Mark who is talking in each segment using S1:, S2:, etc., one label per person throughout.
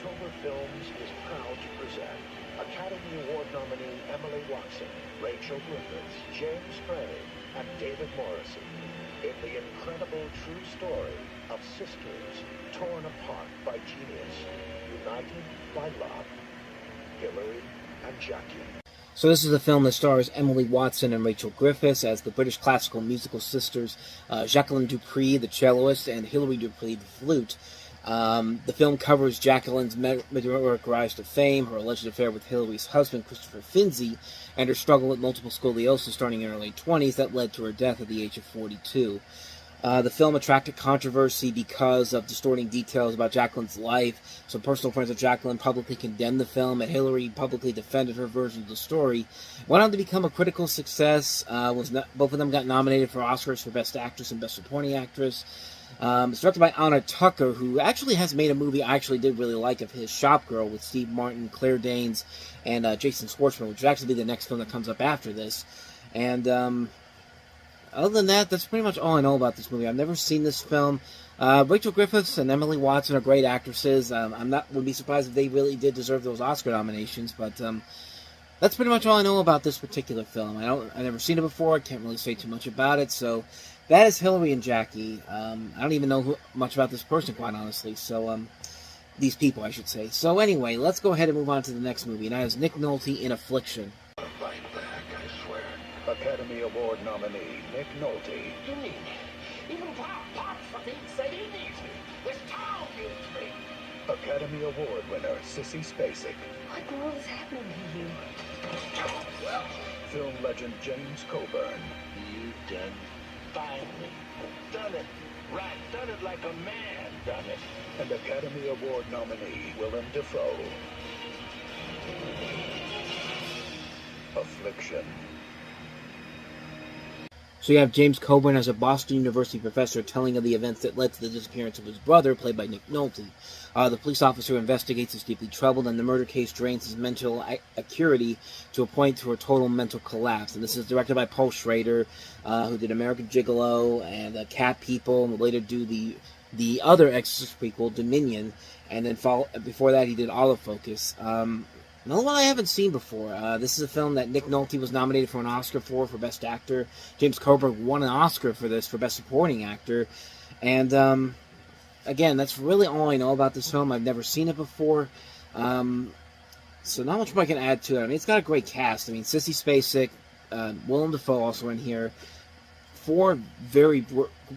S1: October Films is proud to present Academy Award nominee Emily Watson, Rachel Griffiths, James Gray, and David Morrissey in the incredible true story of sisters torn apart by genius, united by love, Hillary and Jackie.
S2: So this is a film that stars Emily Watson and Rachel Griffiths as the British classical musical sisters Jacqueline du Pré, the celloist, and Hilary du Pré, the flute. The film covers Jacqueline's meteoric rise to fame, her alleged affair with Hilary's husband, Christopher Finzi, and her struggle with multiple scoliosis starting in her late 20s that led to her death at the age of 42. The film attracted controversy because of distorting details about Jacqueline's life. Some personal friends of Jacqueline publicly condemned the film, and Hillary publicly defended her version of the story. Went on to become a critical success. Both of them got nominated for Oscars for Best Actress and Best Supporting Actress. It's directed by Anna Tucker, who actually has made a movie I actually did really like of his, Shop Girl, with Steve Martin, Claire Danes, and Jason Schwartzman, which will actually be the next film that comes up after this. And other than that, that's pretty much all I know about this movie. I've never seen this film. Rachel Griffiths and Emily Watson are great actresses. Would be surprised if they really did deserve those Oscar nominations, but that's pretty much all I know about this particular film. I've never seen it before. I can't really say too much about it. So that is Hillary and Jackie. I don't even know much about this person, quite honestly. So these people, I should say. So anyway, let's go ahead and move on to the next movie, and that is Nick Nolte in Affliction.
S1: Academy Award nominee Nick Nolte.
S3: You need me. Even Pop for Pete's sake, he needs me. This town needs me.
S1: Academy Award winner Sissy Spacek.
S4: What the world is happening to you?
S1: Film legend James Coburn.
S3: You done finally done it. Right, done it like a man done it.
S1: And Academy Award nominee Willem Dafoe. Affliction.
S2: So you have James Coburn as a Boston University professor telling of the events that led to the disappearance of his brother, played by Nick Nolte. The police officer investigates is deeply troubled, and the murder case drains his mental acuity to a point to a total mental collapse. And this is directed by Paul Schrader, who did American Gigolo and Cat People, and would later do the other Exorcist prequel, Dominion, and then before that he did Autofocus. Another one I haven't seen before. This is a film that Nick Nolte was nominated for an Oscar for Best Actor. James Coburn won an Oscar for this for Best Supporting Actor. And, again, that's really all I know about this film. I've never seen it before. So not much more I can add to it. I mean, it's got a great cast. I mean, Sissy Spacek, Willem Dafoe also in here. 4 very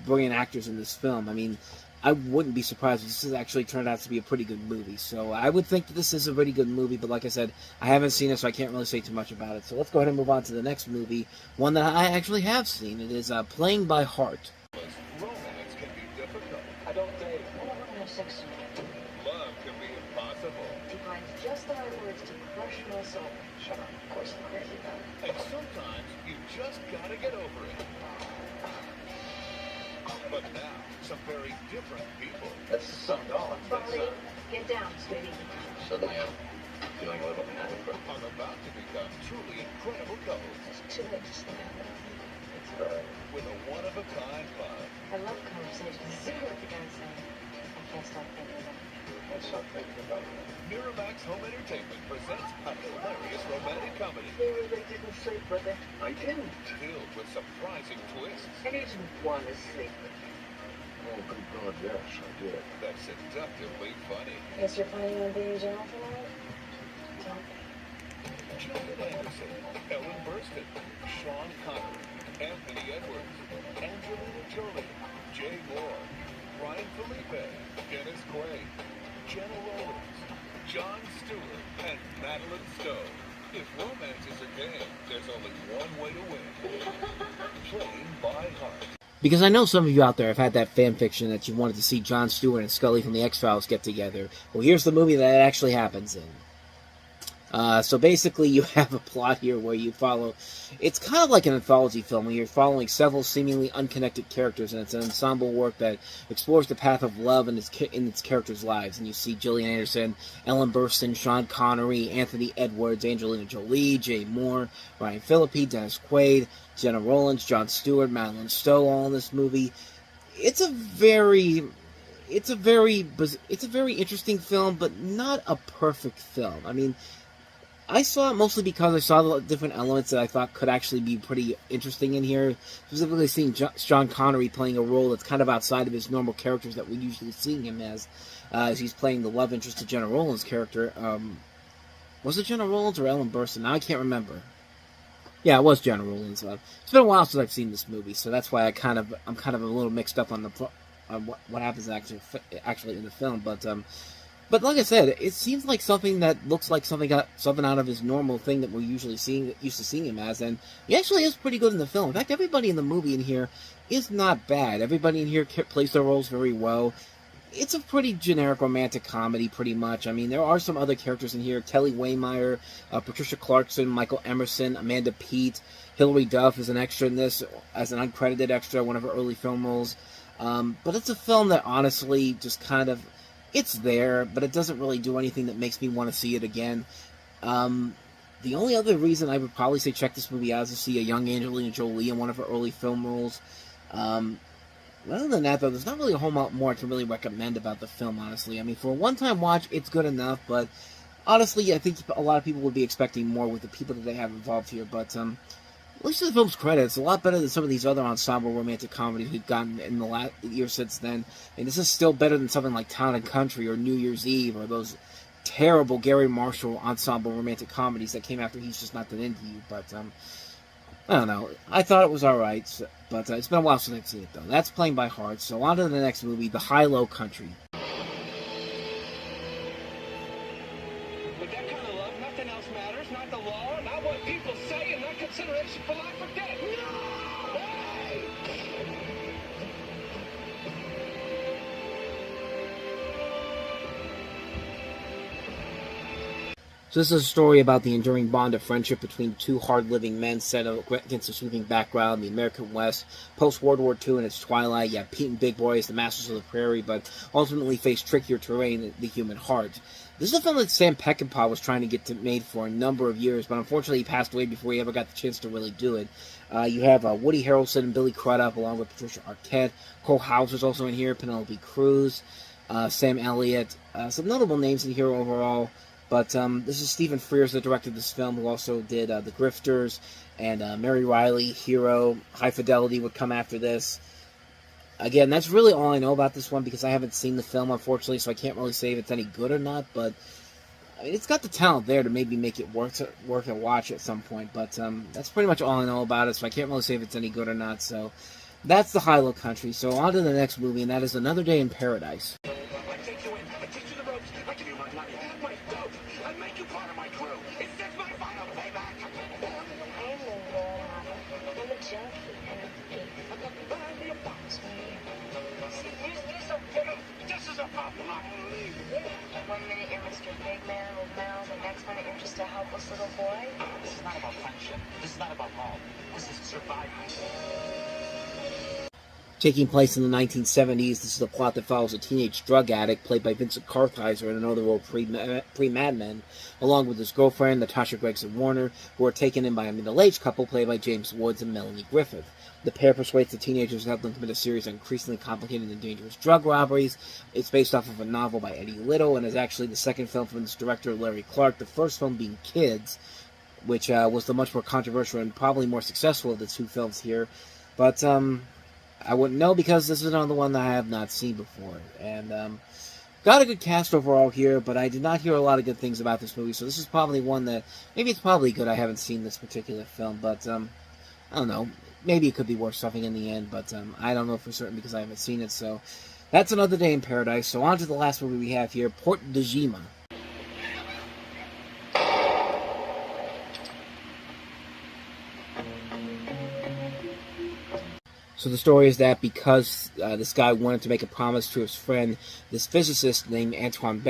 S2: brilliant actors in this film. I mean, I wouldn't be surprised if this has actually turned out to be a pretty good movie. So I would think that this is a pretty good movie, but like I said, I haven't seen it, so I can't really say too much about it. So let's go ahead and move on to the next movie, one that I actually have seen. It is Playing by Heart.
S1: Romance can be difficult.
S3: I don't date.
S4: I don't want to have sex.
S1: Love can be impossible.
S4: He finds just the right words to crush my soul.
S3: Shut up.
S4: Of course I'm crazy about it.
S1: And sometimes you just gotta get over it. But now, some very different people.
S3: That's some dollars.
S4: Barney, get down, sweetie.
S3: Suddenly I'm feeling a little inadequate.
S1: Are about to become truly incredible couples
S4: It's too late to slow down.
S3: It's very...
S1: with a one-of-a-kind love.
S4: I love conversations. See what the guy's saying. I can't stop thinking about it.
S3: Let's not think about it.
S1: Miramax Home Entertainment presents a hilarious romantic comedy
S4: You really didn't sleep with it.
S3: I didn't.
S1: filled with surprising twists
S4: I didn't want to sleep with it.
S3: Oh, good God, yes, I did.
S1: that's seductively funny.
S4: Guess you're planning on being John tonight? Don't be.
S1: Gillian Anderson, Ellen Burstyn, Sean Connery, Anthony Edwards, Angelina Jolie, Jay Moore, Ryan Felipe, Dennis Quaid, Jenna Rollins, Jon Stewart, and Madeline Stowe. If romance is a game, there's only one way to win. Playing by Heart.
S2: Because I know some of you out there have had that fan fiction that you wanted to see Jon Stewart and Scully from the X-Files get together. Well, here's the movie that actually happens in. So basically, you have a plot here where you follow... It's kind of like an anthology film where you're following several seemingly unconnected characters, and it's an ensemble work that explores the path of love in its characters' lives. And you see Gillian Anderson, Ellen Burstyn, Sean Connery, Anthony Edwards, Angelina Jolie, Jay Moore, Ryan Phillippe, Dennis Quaid, Jenna Rollins, Jon Stewart, Madeline Stowe, all in this movie. It's a very... it's a very interesting film, but not a perfect film. I mean, I saw it mostly because I saw the different elements that I thought could actually be pretty interesting in here. Specifically seeing Sean Connery playing a role that's kind of outside of his normal characters that we usually see him as he's playing the love interest to Jenna Rollins' character. Was it Jenna Rollins or Ellen Burstyn? Now I can't remember. Yeah, it was Jenna Rollins. It's been a while since I've seen this movie, so that's why I'm kind of a little mixed up on what happens actually in the film. But like I said, it seems like something that looks like something out of his normal thing that we're usually used to seeing him as, and he actually is pretty good in the film. In fact, everybody in the movie in here is not bad. Everybody in here plays their roles very well. It's a pretty generic romantic comedy, pretty much. I mean, there are some other characters in here. Kelly Waymeyer, Patricia Clarkson, Michael Emerson, Amanda Peet, Hilary Duff is an extra in this, as an uncredited extra, one of her early film roles. But it's a film that honestly just kind of, it's there, but it doesn't really do anything that makes me want to see it again. The only other reason I would probably say check this movie out is to see a young Angelina Jolie in one of her early film roles. Other than that, though, there's not really a whole lot more I can really recommend about the film, honestly. I mean, for a one-time watch, it's good enough, but honestly, I think a lot of people would be expecting more with the people that they have involved here. But at least the film's credit, it's a lot better than some of these other ensemble romantic comedies we've gotten in the last year since then. And this is still better than something like Town and Country or New Year's Eve or those terrible Gary Marshall ensemble romantic comedies that came after He's Just Not That Into You. But I don't know. I thought it was alright, but it's been a while since I've seen it, though. That's Playing by Heart, so on to the next movie, The High-Low Country.
S3: With that kind of love, nothing else matters. Not the law, not what people say, and not consideration for life or death. No! Hey!
S2: So this is a story about the enduring bond of friendship between two hard-living men set against a sweeping background, the American West, post-World War II in its twilight. You have Pete and Big Boy as the masters of the prairie, but ultimately face trickier terrain than the human heart. This is a film that Sam Peckinpah was trying to get made for a number of years, but unfortunately he passed away before he ever got the chance to really do it. You have Woody Harrelson and Billy Crudup, along with Patricia Arquette. Cole Hauser's also in here, Penelope Cruz, Sam Elliott. Some notable names in here overall. But this is Stephen Frears that directed this film, who also did The Grifters and Mary Riley, Hero. High Fidelity would come after this. Again, that's really all I know about this one because I haven't seen the film, unfortunately, so I can't really say if it's any good or not. But I mean, it's got the talent there to maybe make it worth a watch at some point. But that's pretty much all I know about it, so I can't really say if it's any good or not. So that's The High-Low Country. So on to the next movie, and that is Another Day in Paradise.
S4: One minute you're Mr. Big Man with Mel, the next minute you're just a helpless little boy.
S5: This is not about friendship. This is not about love. This is survival.
S2: Taking place in the 1970s, this is a plot that follows a teenage drug addict played by Vincent Kartheiser in another role pre-Mad Men, along with his girlfriend, Natasha Gregson Warner, who are taken in by a middle-aged couple played by James Woods and Melanie Griffith. The pair persuades the teenagers to help them commit a series of increasingly complicated and dangerous drug robberies. It's based off of a novel by Eddie Little, and is actually the second film from this director, Larry Clark, the first film being Kids, which was the much more controversial and probably more successful of the two films here. But I wouldn't know because this is another one that I have not seen before. And got a good cast overall here, but I did not hear a lot of good things about this movie, so this is probably one that, maybe it's probably good I haven't seen this particular film, but I don't know. Maybe it could be worth something in the end, but I don't know for certain because I haven't seen it. So that's Another Day in Paradise. So on to the last movie we have here, Port de Gima. So the story is that because this guy wanted to make a promise to his friend, this physicist named Antoine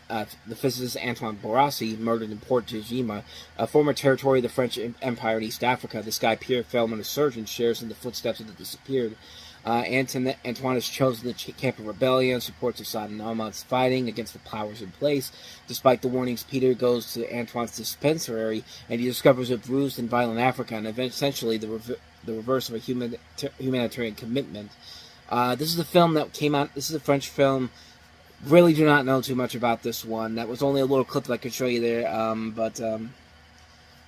S2: Barassi, murdered in Port de Gima, a former territory of the French Empire in East Africa. This guy, Pierre Feldman, a surgeon, shares in the footsteps of the disappeared. Antoine is chosen to camp a rebellion, supports Assad and Ahmad's fighting against the powers in place. Despite the warnings, Peter goes to Antoine's dispensary, and he discovers a bruised and violent Africa, and essentially the reverse of a humanitarian commitment. This is a film that came out. This is a French film. Really do not know too much about this one. That was only a little clip that I could show you there.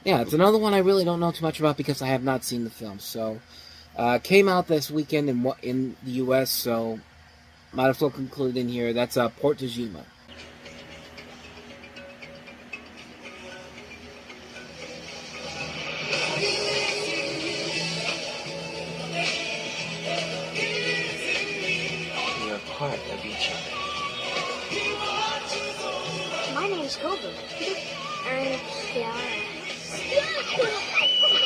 S2: Yeah, it's another one I really don't know too much about because I have not seen the film. So, came out this weekend in the U.S., so might as well conclude in here. That's Port de Jima.
S6: We are part of each other.
S4: My name's Cobra. I'm Kiara.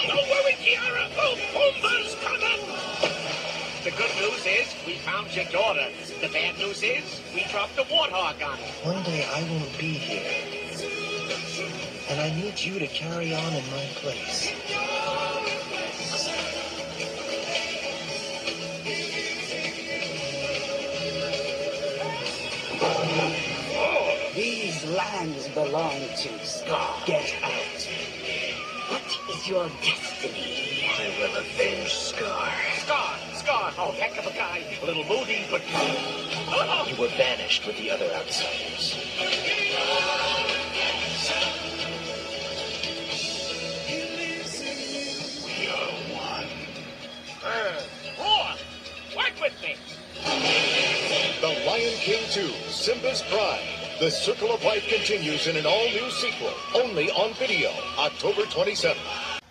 S3: Don't worry, Kiara. Pumbaa's coming. The good news is we found your daughter. The bad news is we dropped the warthog on her.
S6: One day I won't be here. And I need you to carry on in my place.
S7: These lands belong to Scar. Get out. What is your destiny?
S6: I will avenge Scar.
S3: Scar. Oh, heck of a guy. A little moody, but...
S6: You were banished with the other outsiders.
S3: You're one. Roar! Work with me.
S1: The Lion King 2, Simba's Pride. The Circle of Life continues in an all-new sequel, only on video, October 27th.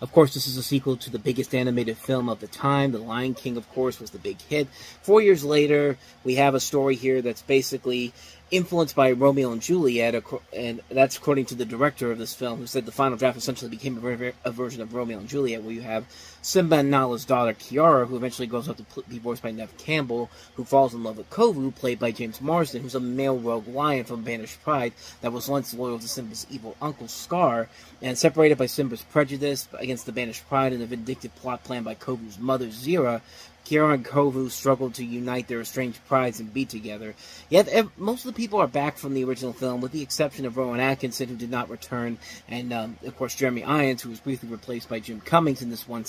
S2: Of course, this is a sequel to the biggest animated film of the time. The Lion King, of course, was the big hit. 4 years later, we have a story here that's basically influenced by Romeo and Juliet, and that's according to the director of this film, who said the final draft essentially became a version of Romeo and Juliet, where you have Simba and Nala's daughter, Kiara, who eventually grows up to be voiced by Neve Campbell, who falls in love with Kovu, played by James Marsden, who's a male rogue lion from Banished Pride that was once loyal to Simba's evil uncle, Scar, and separated by Simba's prejudice against the Banished Pride and a vindictive plot planned by Kovu's mother, Zira. Kiara and Kovu struggled to unite their estranged prides and be together. Yet most of the people are back from the original film, with the exception of Rowan Atkinson, who did not return, and of course Jeremy Irons, who was briefly replaced by Jim Cummings in one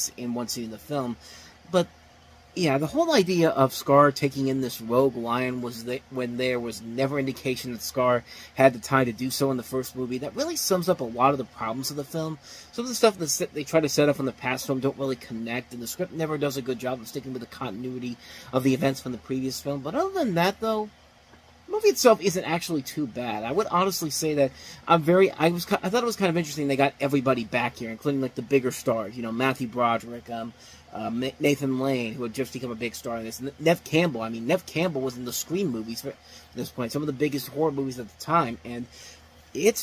S2: scene in the film. But yeah, the whole idea of Scar taking in this rogue lion was that when there was never indication that Scar had the time to do so in the first movie. That really sums up a lot of the problems of the film. Some of the stuff that they try to set up in the past film don't really connect, and the script never does a good job of sticking with the continuity of the events from the previous film. But other than that, though, the movie itself isn't actually too bad. I would honestly say that I thought it was kind of interesting they got everybody back here, including like the bigger stars, Matthew Broderick, Nathan Lane, who had just become a big star in this. Neve Campbell. I mean, Neve Campbell was in the Scream movies at this point, some of the biggest horror movies at the time, and and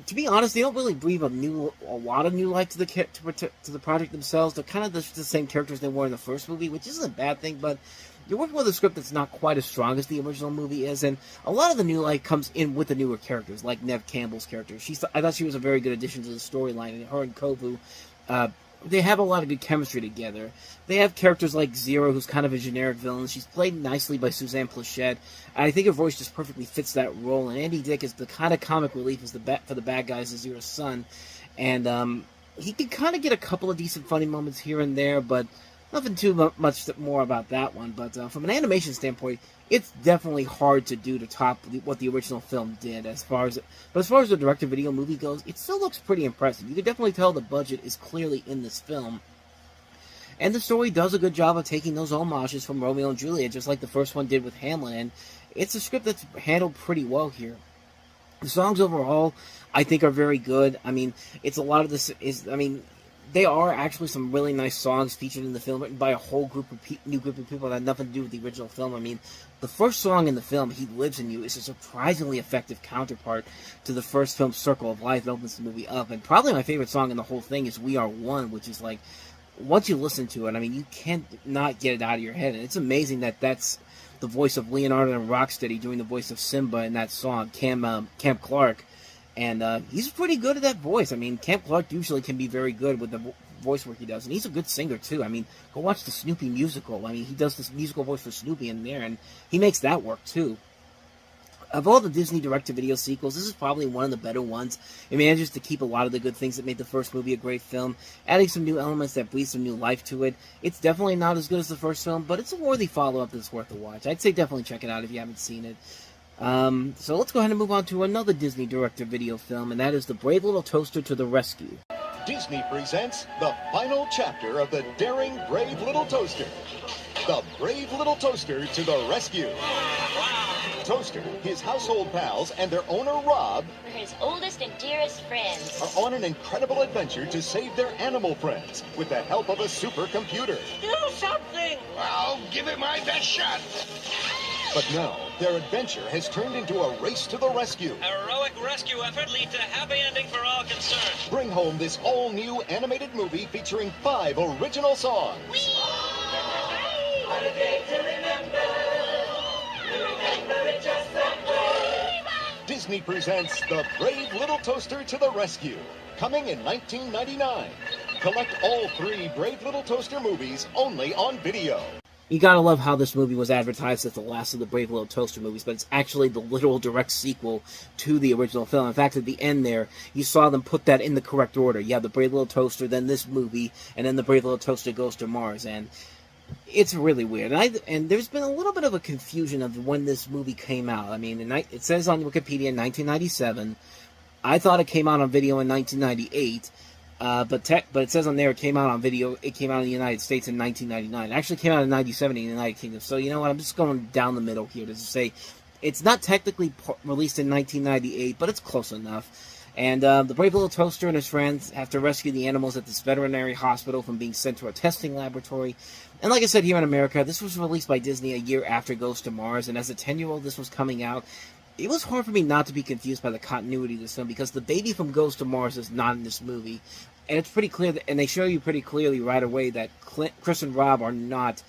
S2: to be honest, they don't really breathe a lot of new life to the project themselves. They're kind of the same characters they were in the first movie, which isn't a bad thing, but you're working with a script that's not quite as strong as the original movie is, and a lot of the new life comes in with the newer characters, like Neve Campbell's character. I thought she was a very good addition to the storyline, and her and Kovu, they have a lot of good chemistry together. They have characters like Zero, who's kind of a generic villain. She's played nicely by Suzanne Plachette, and I think her voice just perfectly fits that role. And Andy Dick is the kind of comic relief for the bad guys as Zero's son, and he can kind of get a couple of decent funny moments here and there, but nothing too much more about that one. But from an animation standpoint, it's definitely hard to do to top what the original film did. As far as the direct-to-video movie goes, it still looks pretty impressive. You can definitely tell the budget is clearly in this film. And the story does a good job of taking those homages from Romeo and Juliet, just like the first one did with Hamlet. And it's a script that's handled pretty well here. The songs overall, I think, are very good. I mean, it's a lot of this they are actually some really nice songs featured in the film, written by a whole new group of people that had nothing to do with the original film. I mean, the first song in the film, He Lives in You, is a surprisingly effective counterpart to the first film's Circle of Life that opens the movie up. And probably my favorite song in the whole thing is We Are One, which is like, once you listen to it, I mean, you can't not get it out of your head. And it's amazing that that's the voice of Leonardo and Rocksteady doing the voice of Simba in that song, Cam Clark. And he's pretty good at that voice. I mean, Camp Clark usually can be very good with the voice work he does. And he's a good singer, too. I mean, go watch the Snoopy musical. I mean, he does this musical voice for Snoopy in there, and he makes that work, too. Of all the Disney direct-to-video sequels, this is probably one of the better ones. It manages to keep a lot of the good things that made the first movie a great film, adding some new elements that breathe some new life to it. It's definitely not as good as the first film, but it's a worthy follow-up that's worth a watch. I'd say definitely check it out if you haven't seen it. So let's go ahead and move on to another Disney direct-to-video film, and that is The Brave Little Toaster to the Rescue.
S8: Disney presents the final chapter of the daring Brave Little Toaster. The Brave Little Toaster to the Rescue. Toaster, his household pals, and their owner, Rob,
S9: We're his oldest and dearest friends.
S8: are on an incredible adventure to save their animal friends with the help of a supercomputer.
S3: Do something! I'll give it my best shot.
S8: But now, their adventure has turned into a race to the rescue.
S10: A heroic rescue effort leads to a happy ending for all concerned.
S8: Bring home this all-new animated movie featuring 5 original songs.
S3: What a day to remember. Remember it just that way.
S8: Disney presents The Brave Little Toaster to the Rescue, coming in 1999. Collect all 3 Brave Little Toaster movies only on video.
S2: You gotta love how this movie was advertised as the last of the Brave Little Toaster movies, but it's actually the literal direct sequel to the original film. In fact, at the end there, you saw them put that in the correct order. You have the Brave Little Toaster, then this movie, and then the Brave Little Toaster Goes to Mars, and it's really weird. And there's been a little bit of a confusion of when this movie came out. I mean, it says on Wikipedia in 1997. I thought it came out on video in 1998. But it says on there it came out on video. It came out in the United States in 1999. It actually came out in 97 in the United Kingdom. So you know what? I'm just going down the middle here to say it's not technically released in 1998, but it's close enough. And the Brave Little Toaster and his friends have to rescue the animals at this veterinary hospital from being sent to a testing laboratory. And like I said, here in America, this was released by Disney a year after Goes to Mars. And as a 10-year-old, this was coming out. It was hard for me not to be confused by the continuity of this film, because the baby from Goes to Mars is not in this movie. And it's pretty clear, and they show you pretty clearly right away that Chris and Rob are not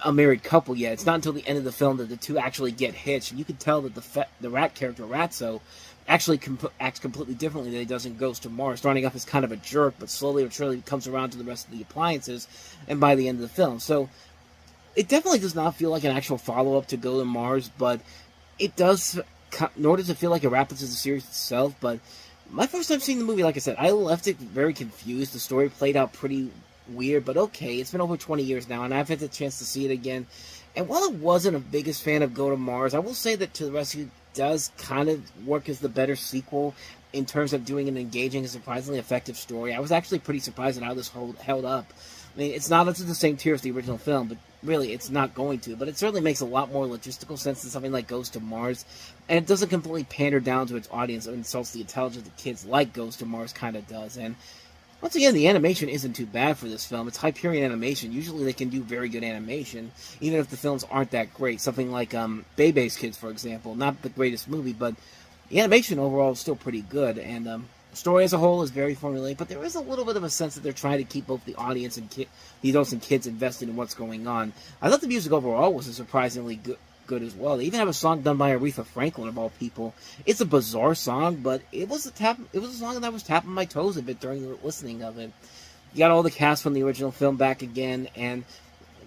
S2: a married couple yet. It's not until the end of the film that the two actually get hitched. And you can tell that the rat character, Ratso, actually acts completely differently than he does in Goes to Mars, starting off as kind of a jerk, but slowly but surely comes around to the rest of the appliances, and by the end of the film. So, it definitely does not feel like an actual follow-up to Go to Mars, but it does, nor does it feel like it wraps up the series itself. But my first time seeing the movie, like I said, I left it very confused. The story played out pretty weird, but okay. It's been over 20 years now, and I've had the chance to see it again. And while I wasn't a biggest fan of Go to Mars, I will say that To the Rescue does kind of work as the better sequel in terms of doing an engaging and surprisingly effective story. I was actually pretty surprised at how this held up. I mean, it's not up to the same tier as the original film, but really, it's not going to. But it certainly makes a lot more logistical sense than something like Goes to Mars. And it doesn't completely pander down to its audience or insults the intelligence of kids like Goes to Mars kind of does. And once again, the animation isn't too bad for this film. It's Hyperion Animation. Usually they can do very good animation, even if the films aren't that great. Something like Bebe's Kids, for example. Not the greatest movie, but the animation overall is still pretty good. And the story as a whole is very formulaic, but there is a little bit of a sense that they're trying to keep both the audience and the adults and kids invested in what's going on. I thought the music overall was surprisingly good as well. They even have a song done by Aretha Franklin, of all people. It's a bizarre song, but it was a song that I was tapping my toes a bit during the listening of it. You got all the cast from the original film back again, and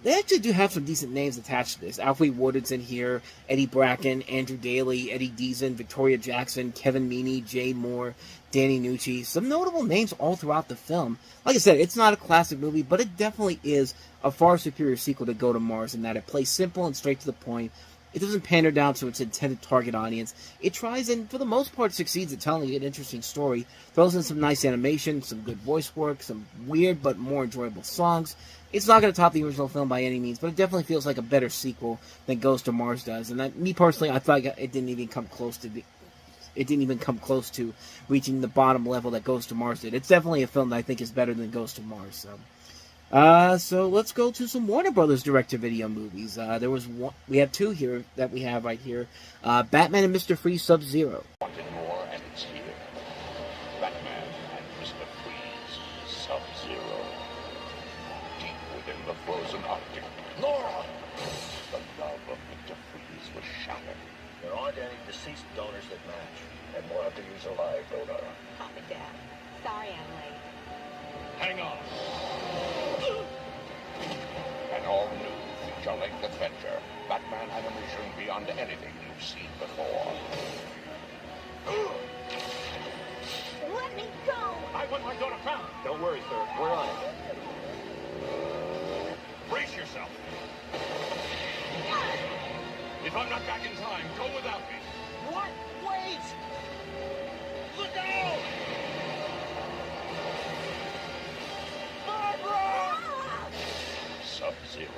S2: they actually do have some decent names attached to this. Alfre Woodard's in here, Eddie Bracken, Andrew Daly, Eddie Deason, Victoria Jackson, Kevin Meaney, Jay Moore, Danny Nucci. Some notable names all throughout the film. Like I said, it's not a classic movie, but it definitely is a far superior sequel to Go to Mars in that it plays simple and straight to the point. It doesn't pander down to its intended target audience. It tries and, for the most part, succeeds at telling an interesting story. Throws in some nice animation, some good voice work, some weird but more enjoyable songs. It's not going to top the original film by any means, but it definitely feels like a better sequel than Goes to Mars does. And me personally, I thought it didn't even come close to reaching the bottom level that Goes to Mars did. It's definitely a film that I think is better than Goes to Mars. So let's go to some Warner Brothers direct-to-video movies. We have two here that we have right here. Batman and Mr. Freeze Sub-Zero.
S3: Wanted more, and it's here. Batman and Mr. Freeze, Sub-Zero. Deep within the frozen Arctic. Nora! The love of Mr. Freeze was shattered.
S6: There aren't any deceased donors that match, and we'll have to use a live donor.
S4: Copy, Dad. Sorry I'm late.
S3: Hang on. An all-new feature-length adventure. Batman has animation beyond anything you've seen before.
S11: Let me go!
S3: I want my daughter found.
S8: Don't worry, sir. We're on it.
S3: Brace yourself. If I'm not back in time, go without me.
S11: What? Wait!
S3: Look out! Sub-Zero.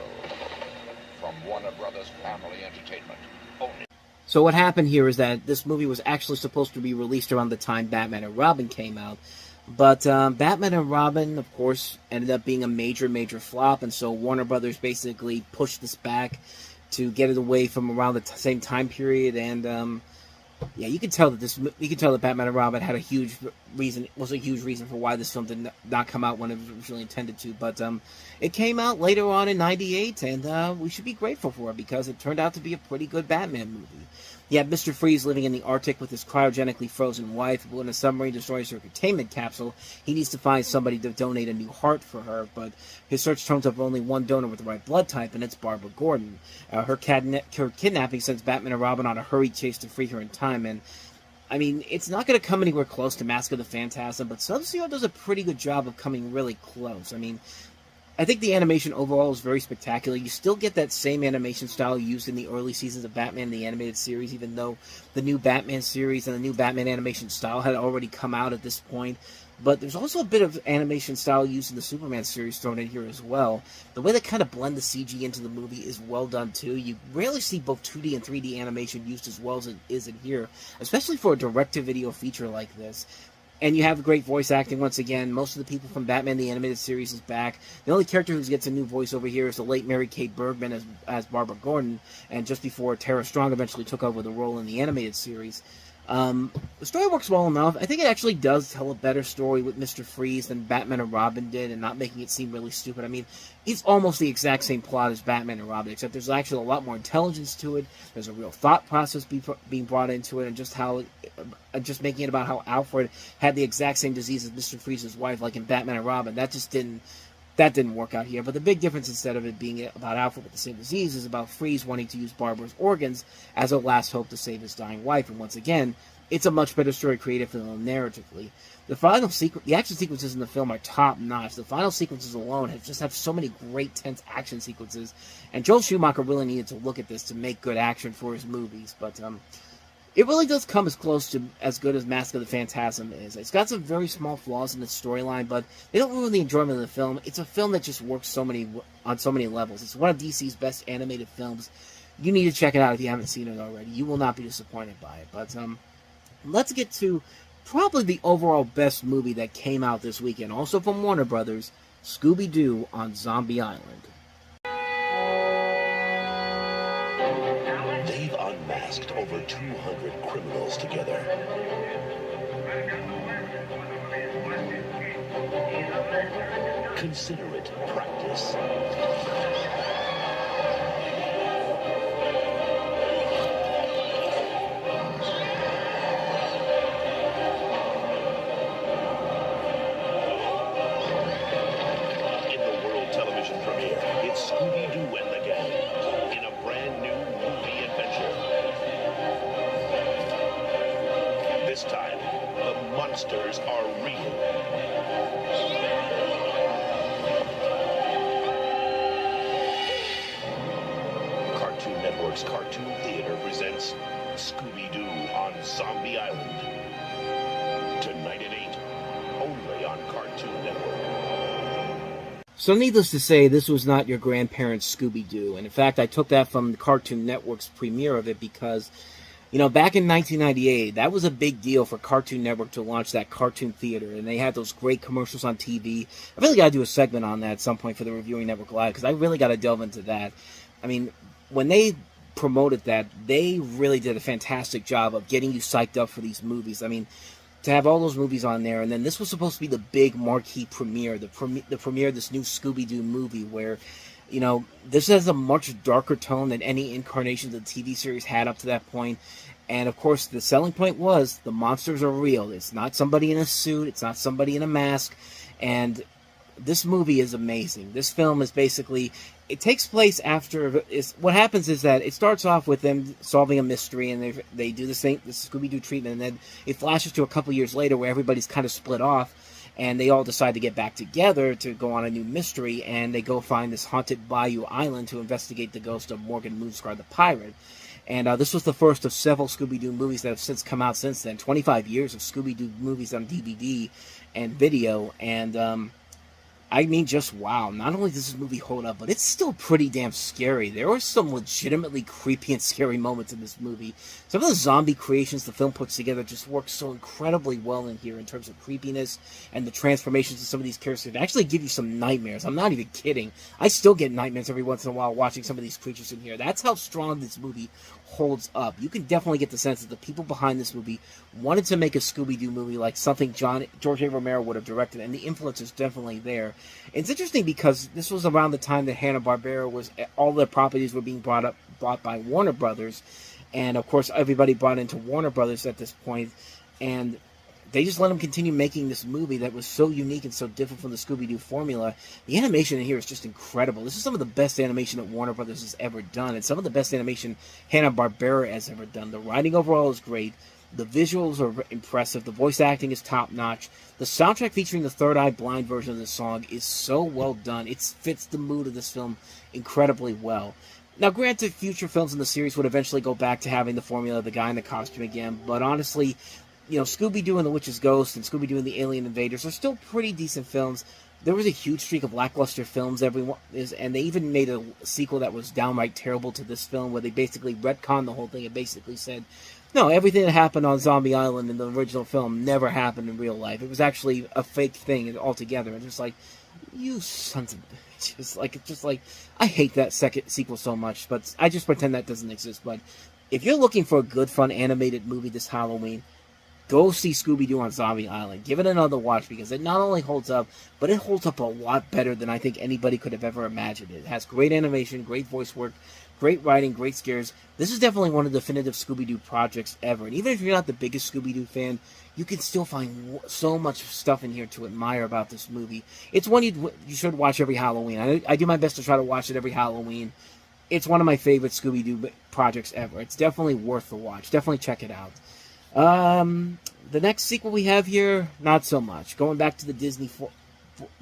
S3: From Warner Brothers Family Entertainment. Only.
S2: So what happened here is that this movie was actually supposed to be released around the time Batman and Robin came out. But Batman and Robin, of course, ended up being a major, major flop. And so Warner Brothers basically pushed this back to get it away from around the same time period. And yeah, you can tell that Batman and Robin had a huge reason for why this film did not come out when it was originally intended to. But it came out later on in '98, and we should be grateful for it because it turned out to be a pretty good Batman movie. You have Mr. Freeze living in the Arctic with his cryogenically frozen wife. When a submarine destroys her containment capsule, he needs to find somebody to donate a new heart for her, but his search turns up only one donor with the right blood type, and it's Barbara Gordon. Her kidnapping sends Batman and Robin on a hurried chase to free her in time, and I mean, it's not going to come anywhere close to Mask of the Phantasm, but Sub-Zero does a pretty good job of coming really close. I mean, I think the animation overall is very spectacular. You still get that same animation style used in the early seasons of Batman, the animated series, even though the new Batman series and the new Batman animation style had already come out at this point. But there's also a bit of animation style used in the Superman series thrown in here as well. The way they kind of blend the CG into the movie is well done too. You rarely see both 2D and 3D animation used as well as it is in here, especially for a direct-to-video feature like this. And you have great voice acting once again. Most of the people from Batman the Animated Series is back. The only character who gets a new voice over here is the late Mary Kate Bergman as Barbara Gordon, and just before Tara Strong eventually took over the role in the animated series. The story works well enough. I think it actually does tell a better story with Mr. Freeze than Batman and Robin did, and not making it seem really stupid. I mean, it's almost the exact same plot as Batman and Robin, except there's actually a lot more intelligence to it. There's a real thought process being brought into it, and just making it about how Alfred had the exact same disease as Mr. Freeze's wife, like in Batman and Robin. That didn't work out here. But the big difference, instead of it being about Alfred with the same disease, is about Freeze wanting to use Barbara's organs as a last hope to save his dying wife. And once again, it's a much better story creatively and narratively. The action sequences in the film are top notch. The final sequences alone have so many great tense action sequences. And Joel Schumacher really needed to look at this to make good action for his movies. But it really does come as close to as good as Mask of the Phantasm is. It's got some very small flaws in the storyline, but they don't ruin the enjoyment of the film. It's a film that just works on so many levels. It's one of DC's best animated films. You need to check it out if you haven't seen it already. You will not be disappointed by it. But let's get to probably the overall best movie that came out this weekend, also from Warner Brothers, Scooby-Doo on Zombie Island.
S6: They've unmasked over 200 criminals together. Consider it practice. In the world television premiere, it's Scooby-Doo and the gang in a brand new movie adventure. This time, the monsters are real. Cartoon Network's Cartoon Theater presents Scooby-Doo on Zombie Island. Tonight at 8, only on Cartoon Network.
S2: So needless to say, this was not your grandparents' Scooby-Doo. And in fact, I took that from the Cartoon Network's premiere of it because, back in 1998, that was a big deal for Cartoon Network to launch that Cartoon Theater. And they had those great commercials on TV. I really got to do a segment on that at some point for the Reviewing Network Live because I really got to delve into that. I mean, when they promoted that, they really did a fantastic job of getting you psyched up for these movies. I mean, to have all those movies on there, and then this was supposed to be the big marquee premiere, the premiere of this new Scooby-Doo movie where, this has a much darker tone than any incarnation of the TV series had up to that point. And, of course, the selling point was the monsters are real. It's not somebody in a suit. It's not somebody in a mask. And this movie is amazing. This film is basically, it takes place after. What happens is that it starts off with them solving a mystery, and they do the Scooby-Doo treatment, and then it flashes to a couple years later where everybody's kind of split off, and they all decide to get back together to go on a new mystery, and they go find this haunted Bayou Island to investigate the ghost of Morgan Moonscar the pirate. And this was the first of several Scooby-Doo movies that have since come out since then. 25 years of Scooby-Doo movies on DVD and video, and I mean, just wow. Not only does this movie hold up, but it's still pretty damn scary. There are some legitimately creepy and scary moments in this movie. Some of the zombie creations the film puts together just work so incredibly well in here in terms of creepiness and the transformations of some of these characters. They actually give you some nightmares. I'm not even kidding. I still get nightmares every once in a while watching some of these creatures in here. That's how strong this movie holds up. You can definitely get the sense that the people behind this movie wanted to make a Scooby-Doo movie like something George A. Romero would have directed, and the influence is definitely there. It's interesting because this was around the time that Hanna-Barbera all their properties were being bought by Warner Brothers, and of course everybody bought into Warner Brothers at this point, and they just let them continue making this movie that was so unique and so different from the Scooby-Doo formula. The animation in here is just incredible. This is some of the best animation that Warner Brothers has ever done, and some of the best animation Hanna-Barbera has ever done. The writing overall is great. The visuals are impressive. The voice acting is top-notch. The soundtrack featuring the Third Eye Blind version of the song is so well done. It fits the mood of this film incredibly well. Now, granted, future films in the series would eventually go back to having the formula of the guy in the costume again, but honestly, you know, Scooby-Doo and the Witch's Ghost and Scooby-Doo and the Alien Invaders are still pretty decent films. There was a huge streak of lackluster films, and they even made a sequel that was downright terrible to this film, where they basically retconned the whole thing and basically said, no, everything that happened on Zombie Island in the original film never happened in real life. It was actually a fake thing altogether. And just like, you sons of bitches. I hate that second sequel so much, but I just pretend that doesn't exist. But if you're looking for a good, fun animated movie this Halloween, go see Scooby-Doo on Zombie Island. Give it another watch, because it not only holds up, but it holds up a lot better than I think anybody could have ever imagined. It has great animation, great voice work, great writing, great scares. This is definitely one of the definitive Scooby-Doo projects ever. And even if you're not the biggest Scooby-Doo fan, you can still find so much stuff in here to admire about this movie. It's one you should watch every Halloween. I do my best to try to watch it every Halloween. It's one of my favorite Scooby-Doo projects ever. It's definitely worth the watch. Definitely check it out. The next sequel we have here, not so much. Going back to the Disney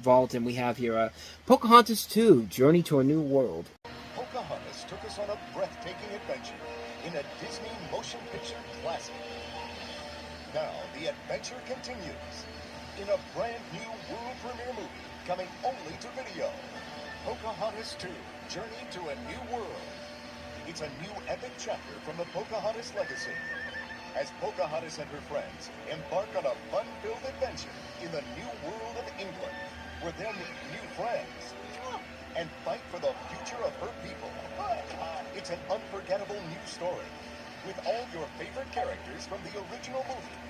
S2: vault, and we have here Pocahontas 2, Journey to a New World.
S8: Pocahontas took us on a breathtaking adventure in a Disney motion picture classic. Now the adventure continues in a brand new world premiere movie coming only to video. Pocahontas 2, Journey to a New World. It's a new epic chapter from the Pocahontas legacy, as Pocahontas and her friends embark on a fun-filled adventure in the new world of England, where they'll meet new friends and fight for the future of her people. It's an unforgettable new story with all your favorite characters from the original movie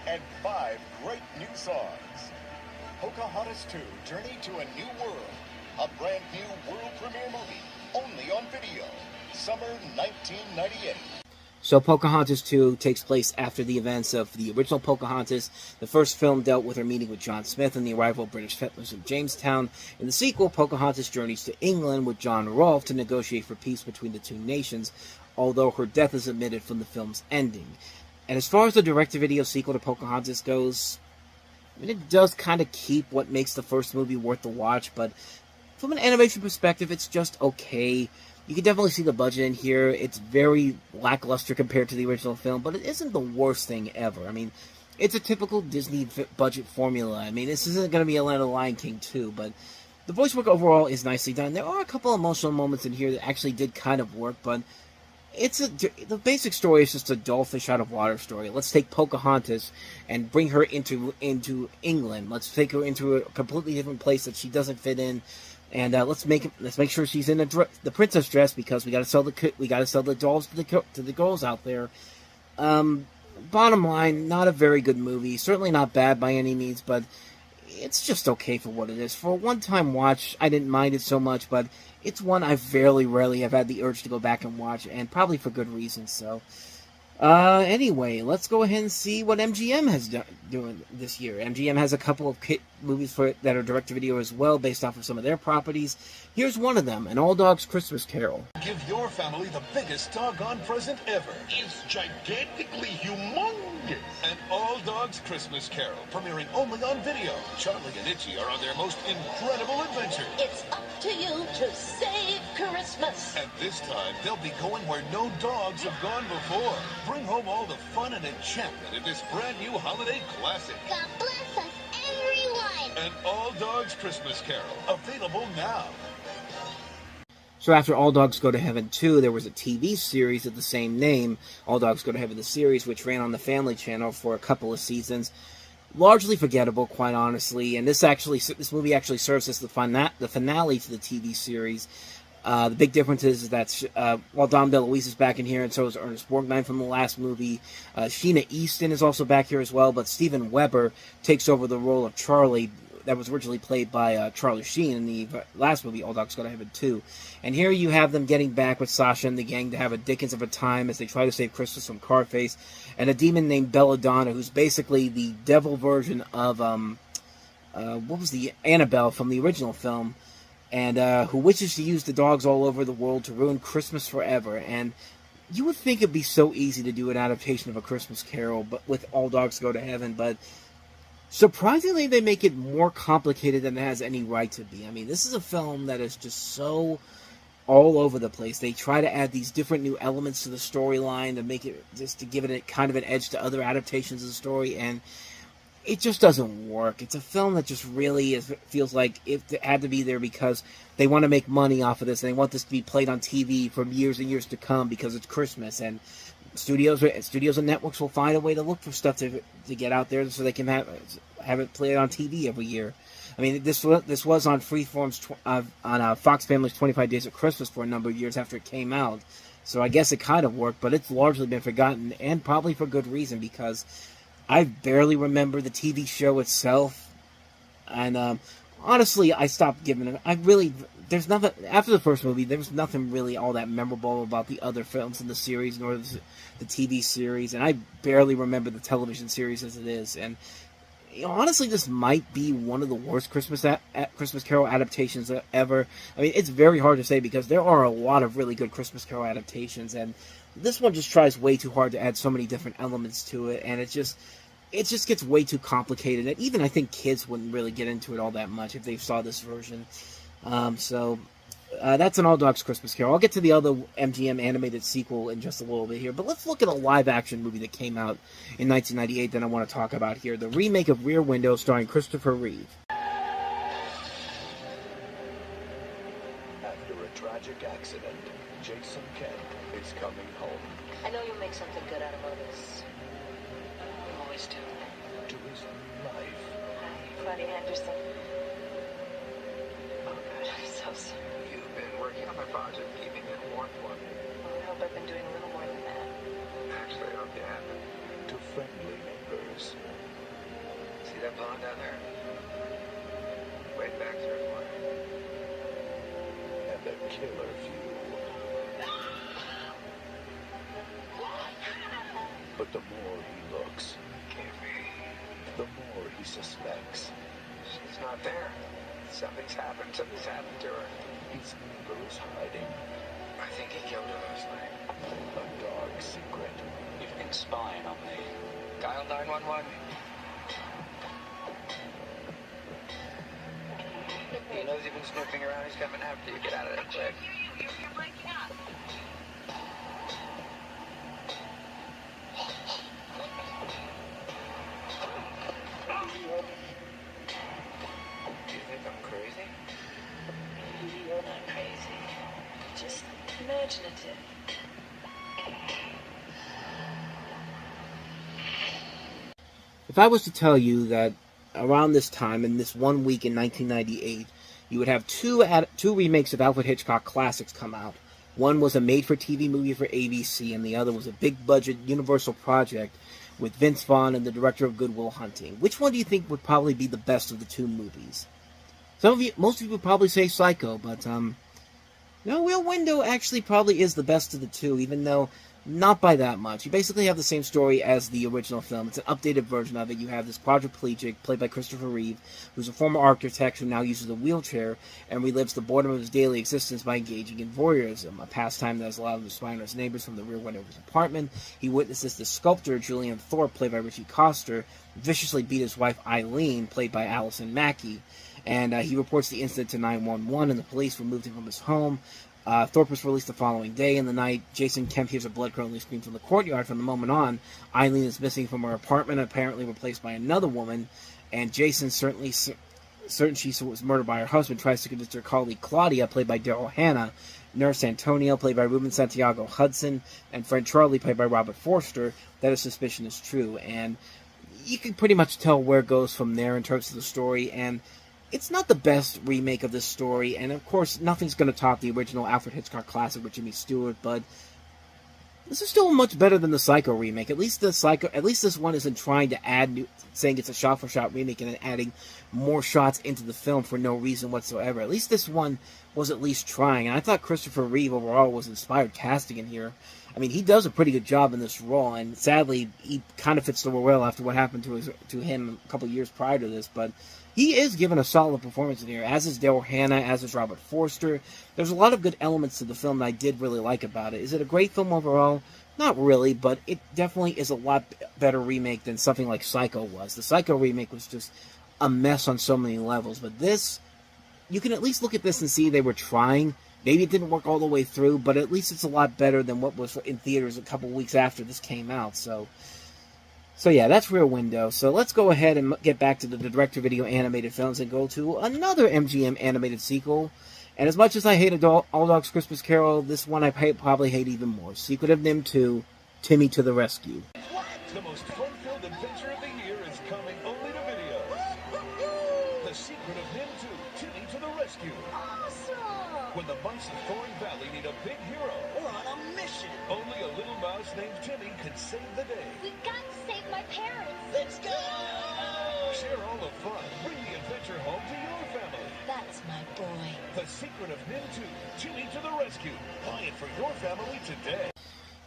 S8: and 5 great new songs. Pocahontas 2, Journey to a New World, a brand new world premiere movie only on video, summer 1998.
S2: So Pocahontas 2 takes place after the events of the original Pocahontas. The first film dealt with her meeting with John Smith and the arrival of British settlers in Jamestown. In the sequel, Pocahontas journeys to England with John Rolfe to negotiate for peace between the two nations, although her death is omitted from the film's ending. And as far as the direct-to-video sequel to Pocahontas goes, I mean, it does kind of keep what makes the first movie worth the watch, but from an animation perspective, it's just okay. You can definitely see the budget in here. It's very lackluster compared to the original film, but it isn't the worst thing ever. I mean, it's a typical Disney budget formula. I mean, this isn't going to be a Land of the Lion King 2, but the voice work overall is nicely done. There are a couple emotional moments in here that actually did kind of work, but the basic story is just a dull fish out of water story. Let's take Pocahontas and bring her into England. Let's take her into a completely different place that she doesn't fit in. And let's make sure she's in the princess dress, because we got to sell the dolls to the girls out there. Bottom line, not a very good movie. Certainly not bad by any means, but it's just okay for what it is. For a one-time watch, I didn't mind it so much, but it's one I rarely have had the urge to go back and watch, and probably for good reasons. So Anyway, let's go ahead and see what MGM has doing this year. MGM has a couple of movies that are direct-to-video as well, based off of some of their properties. Here's one of them, An All Dogs Christmas Carol.
S1: Give your family the biggest doggone present ever.
S6: It's gigantically humongous.
S1: An All Dogs Christmas Carol, premiering only on video. Charlie and Itchy are on their most incredible adventure.
S11: It's up to you to save Christmas.
S1: And this time, they'll be going where no dogs have gone before. Bring home all the fun and enchantment in this brand new holiday classic.
S11: God bless us, everyone.
S1: An All Dogs Christmas Carol, available now.
S2: So after All Dogs Go to Heaven 2, there was a TV series of the same name, All Dogs Go to Heaven the series, which ran on the Family Channel for a couple of seasons. Largely forgettable, quite honestly, and this movie actually serves as the finale to the TV series. The big difference is that while Dom DeLuise is back in here, and so is Ernest Borgnine from the last movie. Sheena Easton is also back here as well, but Steven Weber takes over the role of Charlie, that was originally played by Charlie Sheen in the last movie, All Dogs Go to Heaven 2. And here you have them getting back with Sasha and the gang to have a dickens of a time as they try to save Christmas from Carface, and a demon named Belladonna, who's basically the devil version of, what was the Annabelle from the original film, and who wishes to use the dogs all over the world to ruin Christmas forever. And you would think it'd be so easy to do an adaptation of A Christmas Carol, but with All Dogs Go to Heaven, but surprisingly, they make it more complicated than it has any right to be. I mean, this is a film that is just so all over the place. They try to add these different new elements to the storyline to make it, just to give it a kind of an edge to other adaptations of the story, and it just doesn't work. It's a film that just really feels like it had to be there because they want to make money off of this, and they want this to be played on TV for years and years to come because it's Christmas, and studios and networks will find a way to look for stuff to get out there so they can have it played on TV every year. I mean, this was on Freeform's on Fox Family's 25 Days of Christmas for a number of years after it came out, so I guess it kind of worked, but it's largely been forgotten, and probably for good reason, because I barely remember the TV show itself, and honestly, I stopped giving it. There's nothing after the first movie. There was nothing really all that memorable about the other films in the series, nor the TV series, and I barely remember the television series as it is. And honestly, this might be one of the worst Christmas Carol adaptations ever. I mean, it's very hard to say because there are a lot of really good Christmas Carol adaptations, and this one just tries way too hard to add so many different elements to it, and it just gets way too complicated. And even I think kids wouldn't really get into it all that much if they saw this version. So that's An All Dogs Christmas Carol. I'll get to the other MGM animated sequel in just a little bit here, but let's look at a live-action movie that came out in 1998 that I want to talk about here, the remake of Rear Window starring Christopher Reeve.
S6: After a tragic accident, Jason Kent is coming home.
S4: I know you'll make something good out of all this. You always do.
S6: To his life.
S4: Hi, Freddie Henderson. Oh, God, I'm so sorry.
S5: You've been working on my project, keeping it warm for me.
S4: Well, I hope I've been doing a little more than that.
S5: Actually, I hope you have.
S6: To friendly neighbors.
S5: See that pond down there? Way back there, one.
S6: And a killer view. But the more he looks, the more he suspects.
S5: She's not there. Something's happened. Something's happened to her.
S6: His neighbor is hiding.
S5: I think he killed her last night.
S6: A dark secret.
S5: You've been spying on me. Dial 911. He knows you've been snooping around. He's coming after you. Get out of there quick.
S11: You're breaking up.
S5: Do you think I'm crazy?
S4: You're not crazy. Just imaginative.
S2: If I was to tell you that around this time, in this 1 week in 1998, you would have two remakes of Alfred Hitchcock classics come out. One was a made-for-TV movie for ABC, and the other was a big-budget Universal project with Vince Vaughn and the director of Good Will Hunting. Which one do you think would probably be the best of the two movies? Most of you would probably say Psycho, but no, Rear Window actually probably is the best of the two, even though Not by that much. You basically have the same story as the original film. It's an updated version of it. You have this quadriplegic, played by Christopher Reeve, who's a former architect who now uses a wheelchair and relives the boredom of his daily existence by engaging in voyeurism, a pastime that has allowed him to spy on his neighbors from the rear window of his apartment. He witnesses the sculptor, Julian Thorpe, played by Richie Coster, viciously beat his wife, Eileen, played by Allison Mackey. And he reports the incident to 911, and the police removed him from his home. Thorpe was released the following day. In the night, Jason Kemp hears a blood-curdling scream from the courtyard. From the moment on, Eileen is missing from her apartment, apparently replaced by another woman, and Jason, certain she was murdered by her husband, tries to convince her colleague Claudia, played by Daryl Hannah, nurse Antonio, played by Ruben Santiago Hudson, and friend Charlie, played by Robert Forster, that his suspicion is true. And you can pretty much tell where it goes from there in terms of the story, and it's not the best remake of this story, and of course, nothing's going to top the original Alfred Hitchcock classic with Jimmy Stewart, but this is still much better than the Psycho remake. At least this one isn't trying to add saying it's a shot-for-shot remake and then adding more shots into the film for no reason whatsoever. At least this one was at least trying, and I thought Christopher Reeve overall was inspired casting in here. I mean, he does a pretty good job in this role, and sadly, he kind of fits the role well after what happened to him a couple years prior to this, but he is given a solid performance in here, as is Daryl Hannah, as is Robert Forster. There's a lot of good elements to the film that I did really like about it. Is it a great film overall? Not really, but it definitely is a lot better remake than something like Psycho was. The Psycho remake was just a mess on so many levels, but this, you can at least look at this and see they were trying. Maybe it didn't work all the way through, but at least it's a lot better than what was in theaters a couple weeks after this came out, So yeah, that's Rear Window. So let's go ahead and get back to the direct-to-video animated films and go to another MGM animated sequel. And as much as I hate All Dogs Christmas Carol, this one I probably hate even more. Secret of NIMH 2, Timmy to the Rescue.
S1: What? The most fun-filled adventure of the year is coming only to video. The Secret of NIMH 2, Timmy to the Rescue.
S11: Awesome!
S1: When the mice of Thorn Valley need a big hero,
S11: We're on a mission!
S1: only a little mouse named Timmy can save the day.
S9: We got to save my parents.
S11: Let's go!
S1: Share all the fun. Bring the adventure home to your family.
S11: That's my boy.
S1: The Secret of NIMH 2, Timmy to the Rescue. Buy it for your family today.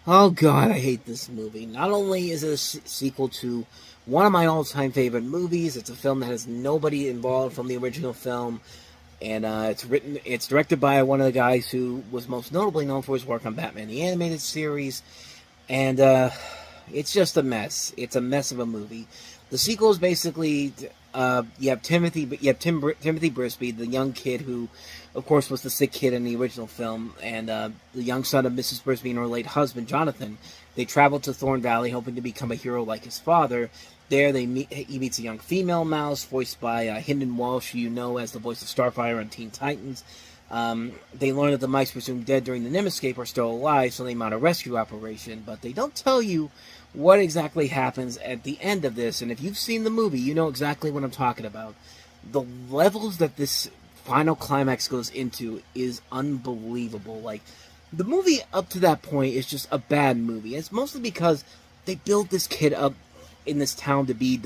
S2: Oh god, I hate this movie. Not only is it a sequel to one of my all-time favorite movies, it's a film that has nobody involved from the original film, and it's directed by one of the guys who was most notably known for his work on Batman the Animated Series, and it's just a mess. It's a mess of a movie. The sequel is basically you have Timothy Brisby, the young kid who, of course, was the sick kid in the original film, and the young son of Mrs. Brisby and her late husband, Jonathan. They travel to Thorn Valley, hoping to become a hero like his father. There, he meets a young female mouse, voiced by Hynden Walsh, who you know as the voice of Starfire on Teen Titans. They learn that the mice presumed dead during the NIMH escape are still alive, so they mount a rescue operation, but they don't tell you what exactly happens at the end of this, and if you've seen the movie, you know exactly what I'm talking about. The levels that this final climax goes into is unbelievable. Like, the movie up to that point is just a bad movie. It's mostly because they built this kid up in this town to be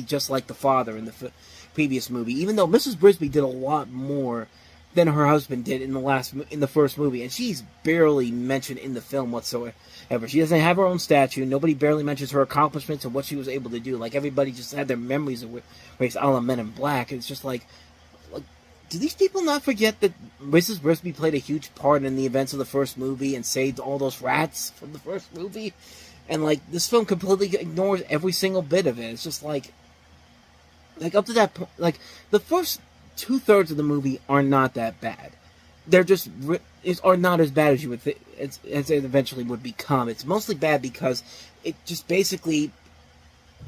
S2: just like the father in the previous movie, even though Mrs. Brisby did a lot more than her husband did in the first movie, and she's barely mentioned in the film whatsoever. She doesn't have her own statue. Nobody barely mentions her accomplishments and what she was able to do. Like, everybody just had their memories of race a la Men in Black. It's just like, do these people not forget that Mrs. Brisby played a huge part in the events of the first movie and saved all those rats from the first movie? And, like, this film completely ignores every single bit of it. It's just like up to that point, like, the first 2/3 of the movie are not that bad. They're just are not as bad as you would think, as it eventually would become. It's mostly bad because it just basically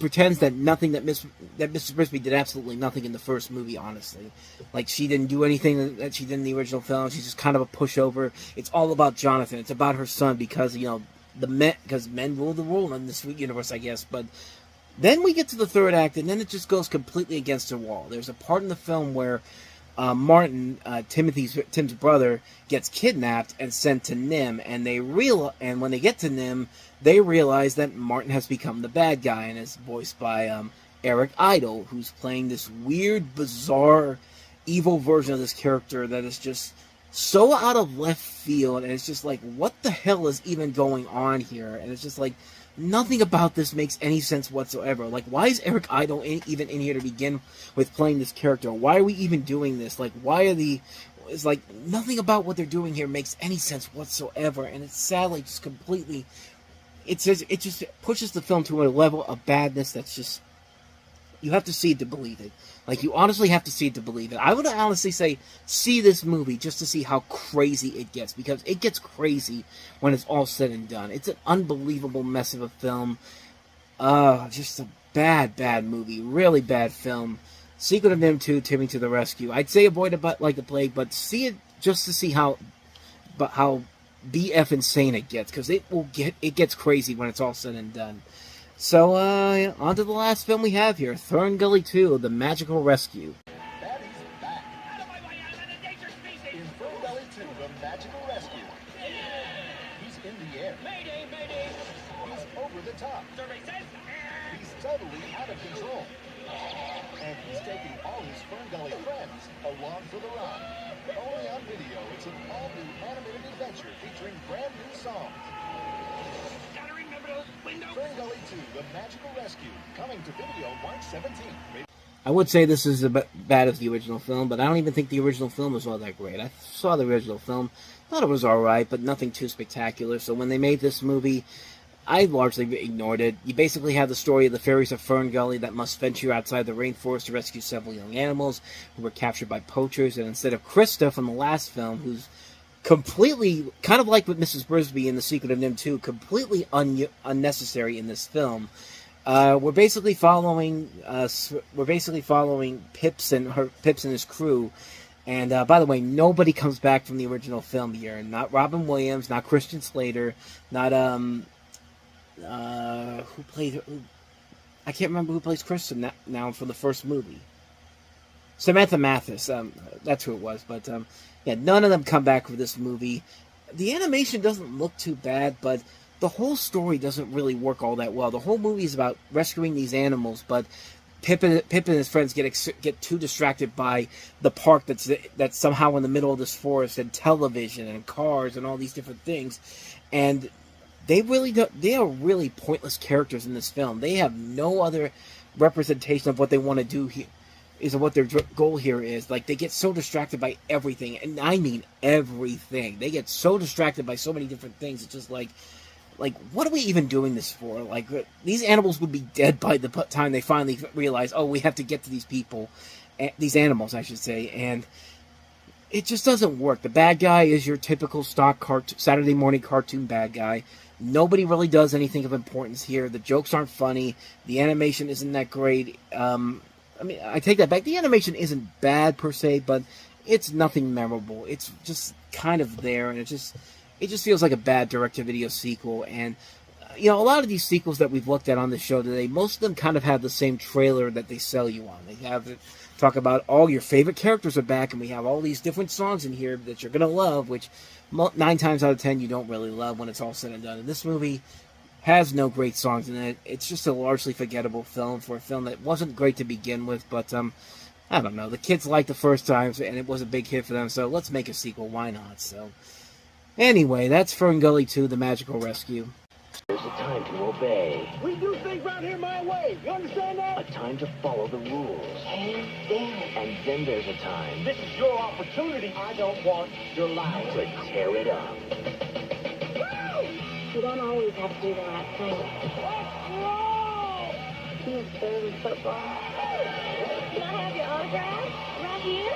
S2: pretends that Mrs. Brisby did absolutely nothing in the first movie, honestly. Like, she didn't do anything that she did in the original film. She's just kind of a pushover. It's all about Jonathan. It's about her son because, because men rule the world in this universe, I guess. But then we get to the third act, and then it just goes completely against the wall. There's a part in the film where Martin, Tim's brother, gets kidnapped and sent to NIMH, and when they get to NIMH, they realize that Martin has become the bad guy, and is voiced by Eric Idle, who's playing this weird, bizarre, evil version of this character that is just so out of left field, and it's just like, what the hell is even going on here? And it's just like, nothing about this makes any sense whatsoever. Like, why is Eric Idle even in here to begin with playing this character? Why are we even doing this? Like, why are the... It's like, nothing about what they're doing here makes any sense whatsoever, and it's sadly just completely... It just pushes the film to a level of badness that's just... You have to see it to believe it. Like, you honestly have to see it to believe it. I would honestly say, see this movie just to see how crazy it gets. Because it gets crazy when it's all said and done. It's an unbelievable mess of a film. Just a bad, bad movie. Really bad film. Secret of NIMH 2, Timmy to the Rescue. I'd say avoid it like the plague, but see it just to see how BF insane it gets. Because it gets crazy when it's all said and done. So, on to the last film we have here, Fern Gully 2, The Magical Rescue.
S8: Daddy's back. In Fern Gully 2, The Magical Rescue. He's in the air.
S10: Mayday, mayday.
S8: He's over the top.
S10: Survey says.
S8: He's totally out of control. And he's taking all his Fern Gully friends along for the ride. Only on video, it's an all-new animated adventure featuring brand new songs. Fern Gully 2, The Magical Rescue, coming to video March 17th.
S2: I would say this is as bad as the original film, but I don't even think the original film was all that great. I saw the original film, thought it was alright, but nothing too spectacular. So when they made this movie, I largely ignored it. You basically have the story of the fairies of Fern Gully that must venture outside the rainforest to rescue several young animals who were captured by poachers, and instead of Krista from the last film, who's completely, kind of like with Mrs. Brisby in The Secret of NIMH 2, completely unnecessary in this film. We're basically following Pips and his crew. And by the way, nobody comes back from the original film here. Not Robin Williams, not Christian Slater, not I can't remember who plays Kristen now from the first movie. Samantha Mathis, that's who it was, but yeah, none of them come back for this movie. The animation doesn't look too bad, but the whole story doesn't really work all that well. The whole movie is about rescuing these animals, but Pip and his friends get too distracted by the park that's somehow in the middle of this forest, and television and cars and all these different things, and they are really pointless characters in this film. They have no other representation of what they want to do here. Is what their goal here is. Like, they get so distracted by everything, and I mean everything. They get so distracted by so many different things. It's just like, what are we even doing this for? Like, these animals would be dead by the time they finally realize, oh, we have to get to these people, these animals, I should say, and it just doesn't work. The bad guy is your typical stock Saturday morning cartoon bad guy. Nobody really does anything of importance here. The jokes aren't funny. The animation isn't that great. I mean, I take that back. The animation isn't bad per se, but it's nothing memorable. It's just kind of there, and it just feels like a bad direct-to-video sequel. And a lot of these sequels that we've looked at on the show today, most of them kind of have the same trailer that they sell you on. They have it talk about all your favorite characters are back, and we have all these different songs in here that you're gonna love, which 9 times out of 10 you don't really love when it's all said and done. And this movie has no great songs in it. It's just a largely forgettable film for a film that wasn't great to begin with, but I don't know. The kids liked the first time, and it was a big hit for them, so let's make a sequel. Why not? So, anyway, that's Fern Gully 2, The Magical Rescue.
S12: There's a time to obey.
S13: We do things around here my way. You understand that?
S12: A time to follow the rules. And then there's a time.
S13: This is your opportunity. I don't want your life.
S12: To tear it up.
S4: You don't always have to do the right thing. He was better than football. Can I have your autograph? Right here?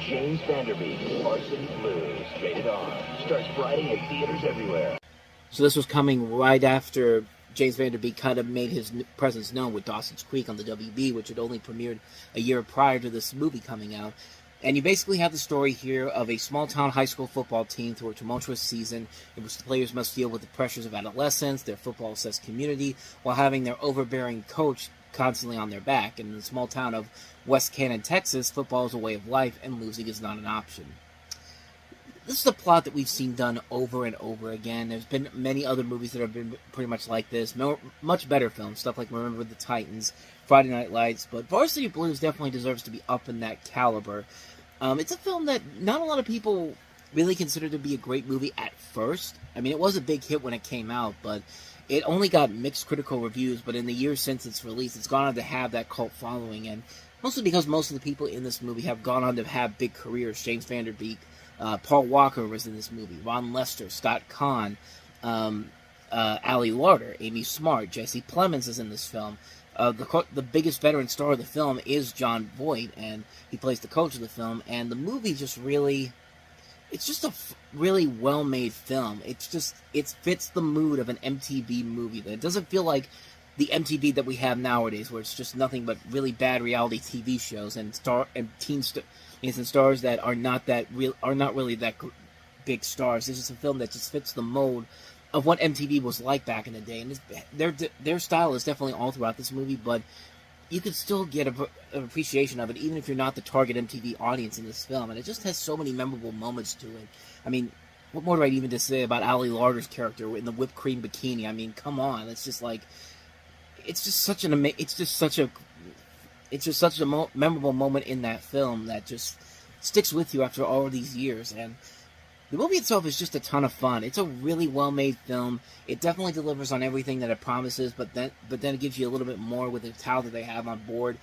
S12: James Vanderbeek's Varsity Blues, rated R, starts Friday in theaters everywhere.
S2: So this was coming right after James Vanderbeek kind of made his presence known with Dawson's Creek on the WB, which had only premiered a year prior to this movie coming out. And you basically have the story here of a small-town high school football team through a tumultuous season in which the players must deal with the pressures of adolescence, their football-obsessed community, while having their overbearing coach constantly on their back. And in the small town of West Cannon, Texas, football is a way of life, and losing is not an option. This is a plot that we've seen done over and over again. There's been many other movies that have been pretty much like this. Much better films, stuff like Remember the Titans, Friday Night Lights, but Varsity Blues definitely deserves to be up in that caliber. It's a film that not a lot of people really considered to be a great movie at first. I mean, it was a big hit when it came out, but it only got mixed critical reviews. But in the years since its release, it's gone on to have that cult following, and mostly because most of the people in this movie have gone on to have big careers. James Van Der Beek, Paul Walker was in this movie, Ron Lester, Scott Kahn, Ali Larter, Amy Smart, Jesse Plemons is in this film. The biggest veteran star of the film is John Voight, and he plays the coach of the film. And the movie just really, it's just a really well-made film. It fits the mood of an MTV movie. It doesn't feel like the MTV that we have nowadays, where it's just nothing but really bad reality TV shows and stars that are not really that big stars. It's just a film that just fits the mold of what MTV was like back in the day, and their style is definitely all throughout this movie, but you can still get an appreciation of it, even if you're not the target MTV audience in this film, and it just has so many memorable moments to it. I mean, what more do I even to say about Ali Larter's character in the whipped cream bikini? I mean, come on, it's just such a memorable moment in that film that just sticks with you after all of these years. And the movie itself is just a ton of fun. It's a really well-made film. It definitely delivers on everything that it promises, but then it gives you a little bit more with the talent that they have on board.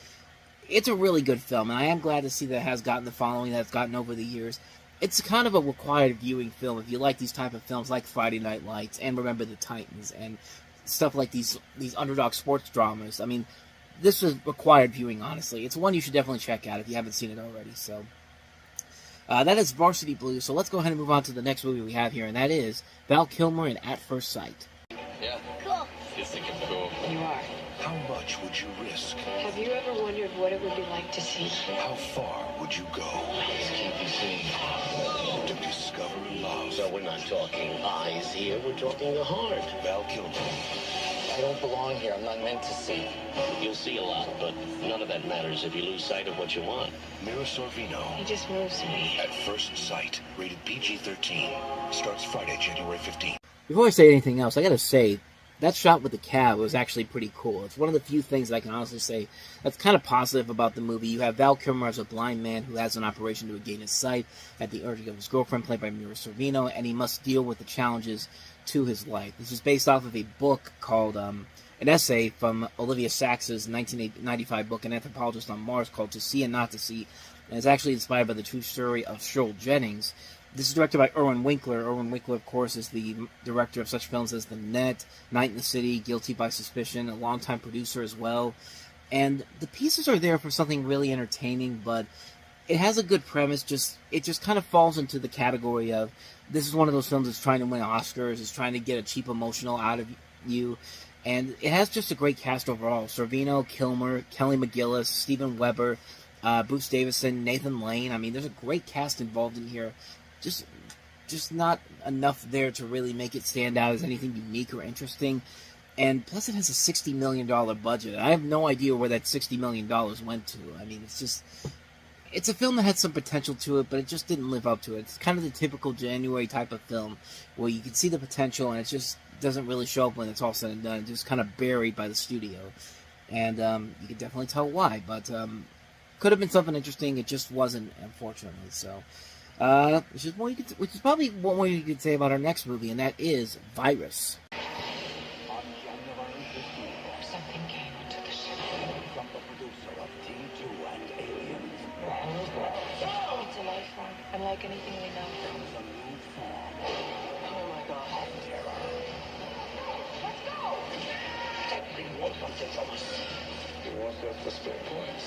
S2: It's a really good film, and I am glad to see that it has gotten the following that it's gotten over the years. It's kind of a required viewing film if you like these type of films like Friday Night Lights and Remember the Titans and stuff like these underdog sports dramas. I mean, this is required viewing, honestly. It's one you should definitely check out if you haven't seen it already, so... that is Varsity Blues, so let's go ahead and move on to the next movie we have here, and that is Val Kilmer in At First Sight.
S9: Yeah. Cool.
S3: You think it's cool?
S4: You are.
S6: How much would you risk?
S4: Have you ever wondered what it would be like to see?
S6: How far would you go? To discover love.
S3: So we're not talking eyes here, we're talking the heart.
S6: Val Kilmer.
S12: I don't belong here. I'm not meant to see.
S3: You'll see a lot, but none of that matters if you lose sight of what you want.
S6: Mira Sorvino.
S4: He just moves me.
S6: At First Sight. Rated PG-13. Starts Friday, January 15th.
S2: Before I say anything else, I gotta say, that shot with the cab was actually pretty cool. It's one of the few things that I can honestly say that's kind of positive about the movie. You have Val Kilmer as a blind man who has an operation to regain his sight at the urging of his girlfriend, played by Mira Sorvino, and he must deal with the challenges to his life. This is based off of a book called, an essay from Olivia Sacks' 1995 book, An Anthropologist on Mars, called To See and Not to See, and it's actually inspired by the true story of Cheryl Jennings. This is directed by Irwin Winkler. Irwin Winkler, of course, is the director of such films as The Net, Night in the City, Guilty by Suspicion, a longtime producer as well. And the pieces are there for something really entertaining, but it has a good premise. It just kind of falls into the category of, this is one of those films that's trying to win Oscars, is trying to get a cheap emotional out of you. And it has just a great cast overall. Sorvino, Kilmer, Kelly McGillis, Steven Weber, Bruce Davison, Nathan Lane. I mean, there's a great cast involved in here. Just not enough there to really make it stand out as anything unique or interesting. And plus it has a $60 million budget. I have no idea where that $60 million went to. I mean, it's a film that had some potential to it, but it just didn't live up to it. It's kind of the typical January type of film where you can see the potential and it just doesn't really show up when it's all said and done. It's just kind of buried by the studio. And you can definitely tell why, but could have been something interesting. It just wasn't, unfortunately. So, which is probably one more you could say about our next movie, and that is Virus.
S4: Something came into the ship.
S12: From the producer of T2 and Aliens.
S4: It's a life form, unlike anything we know.
S12: It's a new form.
S4: Oh my god.
S12: Terror.
S4: Let's go!
S12: Deadly what wanted from us.
S3: You want us to spend points?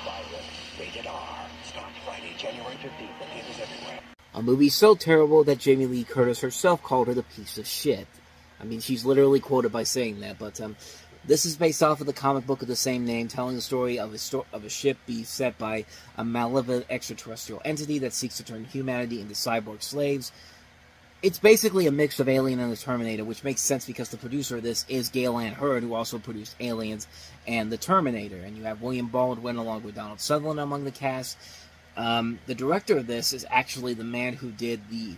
S12: Virus. Rated R. Starts Friday, January 15th. The theaters everywhere.
S2: A movie so terrible that Jamie Lee Curtis herself called her the piece of shit. I mean, she's literally quoted by saying that, but this is based off of the comic book of the same name, telling the story of a ship beset by a malevolent extraterrestrial entity that seeks to turn humanity into cyborg slaves. It's basically a mix of Alien and the Terminator, which makes sense because the producer of this is Gale Ann Hurd, who also produced Aliens and the Terminator. And you have William Baldwin along with Donald Sutherland among the cast. The director of this is actually the man who did the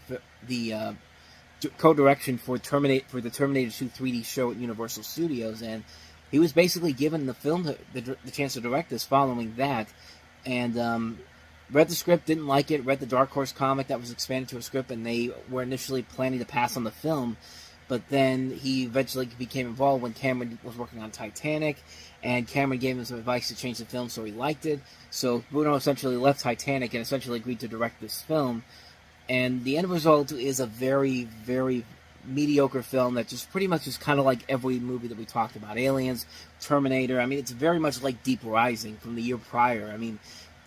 S2: co-direction for the Terminator 2 3D show at Universal Studios, and he was basically given the film the chance to direct this following that, and read the script, didn't like it, read the Dark Horse comic that was expanded to a script, and they were initially planning to pass on the film, but then he eventually became involved when Cameron was working on Titanic, and Cameron gave him some advice to change the film, so he liked it. So Bruno essentially left Titanic and essentially agreed to direct this film, and the end result is a very, very mediocre film that just pretty much is kind of like every movie that we talked about. Aliens, Terminator, I mean, it's very much like Deep Rising from the year prior. I mean,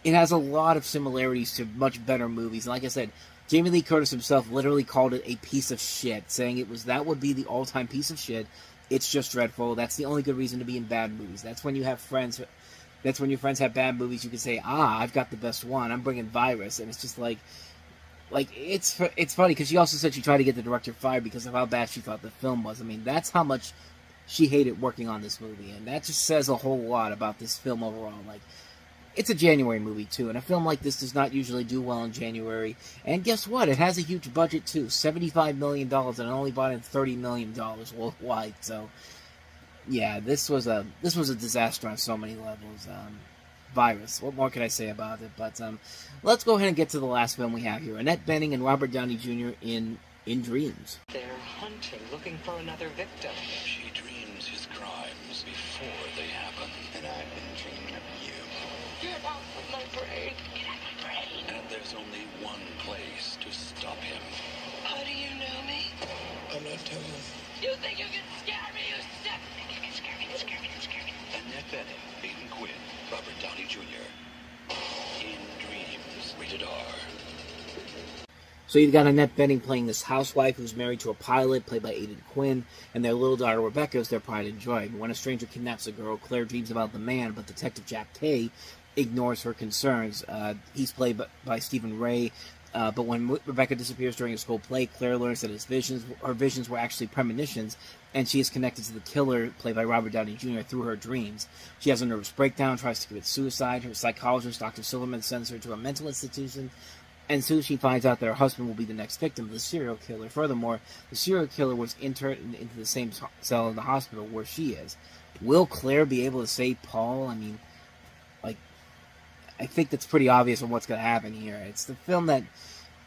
S2: it has a lot of similarities to much better movies, and like I said, Jamie Lee Curtis himself literally called it a piece of shit, saying that would be the all-time piece of shit. It's just dreadful. That's the only good reason to be in bad movies. That's when you have friends. That's when your friends have bad movies. You can say, I've got the best one. I'm bringing Virus, and it's just like it's funny because she also said she tried to get the director fired because of how bad she thought the film was. I mean, that's how much she hated working on this movie, and that just says a whole lot about this film overall. Like, it's a January movie, too, and a film like this does not usually do well in January. And guess what? It has a huge budget, too. $75 million, and it only brought in $30 million worldwide. So, yeah, this was a disaster on so many levels. Virus. What more can I say about it? But let's go ahead and get to the last film we have here. Annette Bening and Robert Downey Jr. in Dreams.
S14: They're hunting, looking for another victim.
S3: She dreams his crimes before they happen. And I've been dreaming of you.
S14: Get out of my brain. Get out of my brain.
S3: And there's only one place to stop him.
S14: How do you know me?
S3: I'm not telling you.
S14: You think you can scare me, you sick? You can scare me, scare me, scare me.
S3: Annette Bening, Hayden Quinn, Robert Downey Jr. In Dreams, rated R.
S2: So you've got Annette Bening playing this housewife who's married to a pilot, played by Aidan Quinn, and their little daughter Rebecca is their pride and joy. When a stranger kidnaps a girl, Claire dreams about the man, but Detective Jack Kay ignores her concerns. He's played by Stephen Ray, but when Rebecca disappears during a school play, Claire learns that her visions were actually premonitions, and she is connected to the killer, played by Robert Downey Jr., through her dreams. She has a nervous breakdown, tries to commit suicide. Her psychologist, Dr. Silverman, sends her to a mental institution, and soon she finds out that her husband will be the next victim of the serial killer. Furthermore, the serial killer was interned into the same cell in the hospital where she is. Will Claire be able to save Paul? I mean, I think that's pretty obvious on what's going to happen here. It's the film that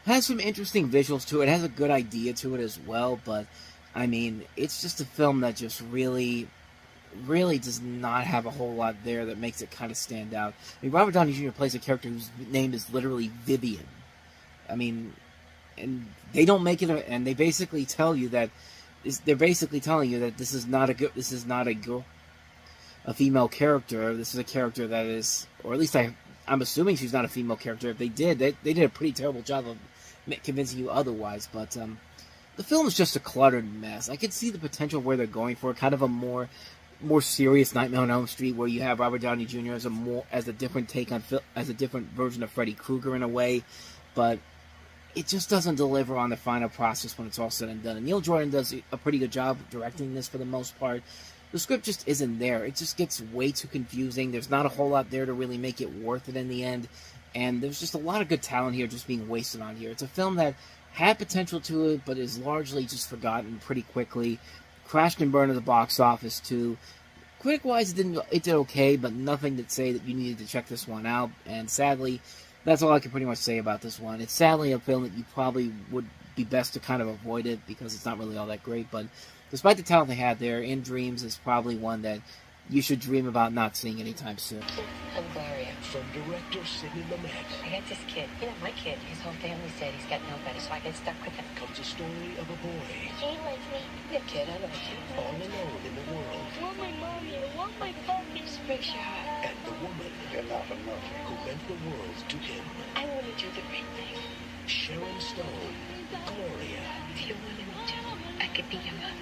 S2: has some interesting visuals to it. It has a good idea to it as well, but, I mean, it's just a film that just really does not have a whole lot there that makes it kind of stand out. I mean, Robert Downey Jr. plays a character whose name is literally Vivian. I mean, and they don't make it, and they basically tell you that they're basically telling you that this is not a female character. This is a character that is, or at least I'm assuming she's not a female character. If they did, they did a pretty terrible job of convincing you otherwise. But the film is just a cluttered mess. I can see the potential where they're going for kind of a more serious Nightmare on Elm Street, where you have Robert Downey Jr. as a different take on as a different version of Freddy Krueger in a way, but it just doesn't deliver on the final process when it's all said and done. And Neil Jordan does a pretty good job of directing this for the most part. The script just isn't there. It just gets way too confusing. There's not a whole lot there to really make it worth it in the end. And there's just a lot of good talent here just being wasted on here. It's a film that had potential to it, but is largely just forgotten pretty quickly. Crashed and burned at the box office, too. Critic-wise, it did okay, but nothing to say that you needed to check this one out. And sadly, that's all I can pretty much say about this one. It's sadly a film that you probably would be best to kind of avoid it because it's not really all that great, but despite the talent they had there, In Dreams is probably one that you should dream about not seeing anytime soon.
S14: I'm Gloria.
S6: From director Sidney Lumet
S14: I got this kid. You know, my kid. His whole family said he's got nobody, so I get stuck with him.
S6: comes a story of a boy
S9: Jane likes me.
S14: Good kid, I like you.
S6: all alone in the world,
S9: I want my mommy. I want my puppy. This breaks your heart.
S6: and the woman
S12: You're not enough.
S6: who meant the world to him.
S14: I want to do the right thing.
S6: Sharon Stone, Gloria.
S14: If you wanted me to, I could be your mother.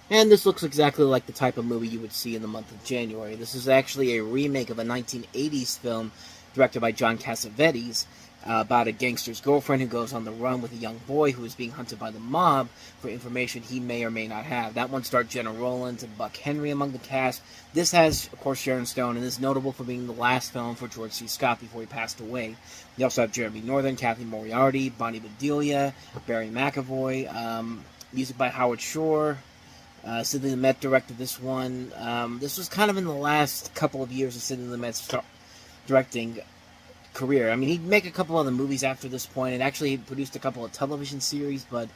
S2: And this looks exactly like the type of movie you would see in the month of January. This is actually a remake of a 1980s film directed by John Cassavetes about a gangster's girlfriend who goes on the run with a young boy who is being hunted by the mob for information he may or may not have. That one starred Jenna Rowlands and Buck Henry among the cast. This has, of course, Sharon Stone, and is notable for being the last film for George C. Scott before he passed away. You also have Jeremy Northern, Kathy Moriarty, Bonnie Bedelia, Barry McAvoy, music by Howard Shore. Sidney Lumet directed this one. This was kind of in the last couple of years of Sidney Lumet's directing career. I mean, he'd make a couple other movies after this point, and actually he produced a couple of television series, but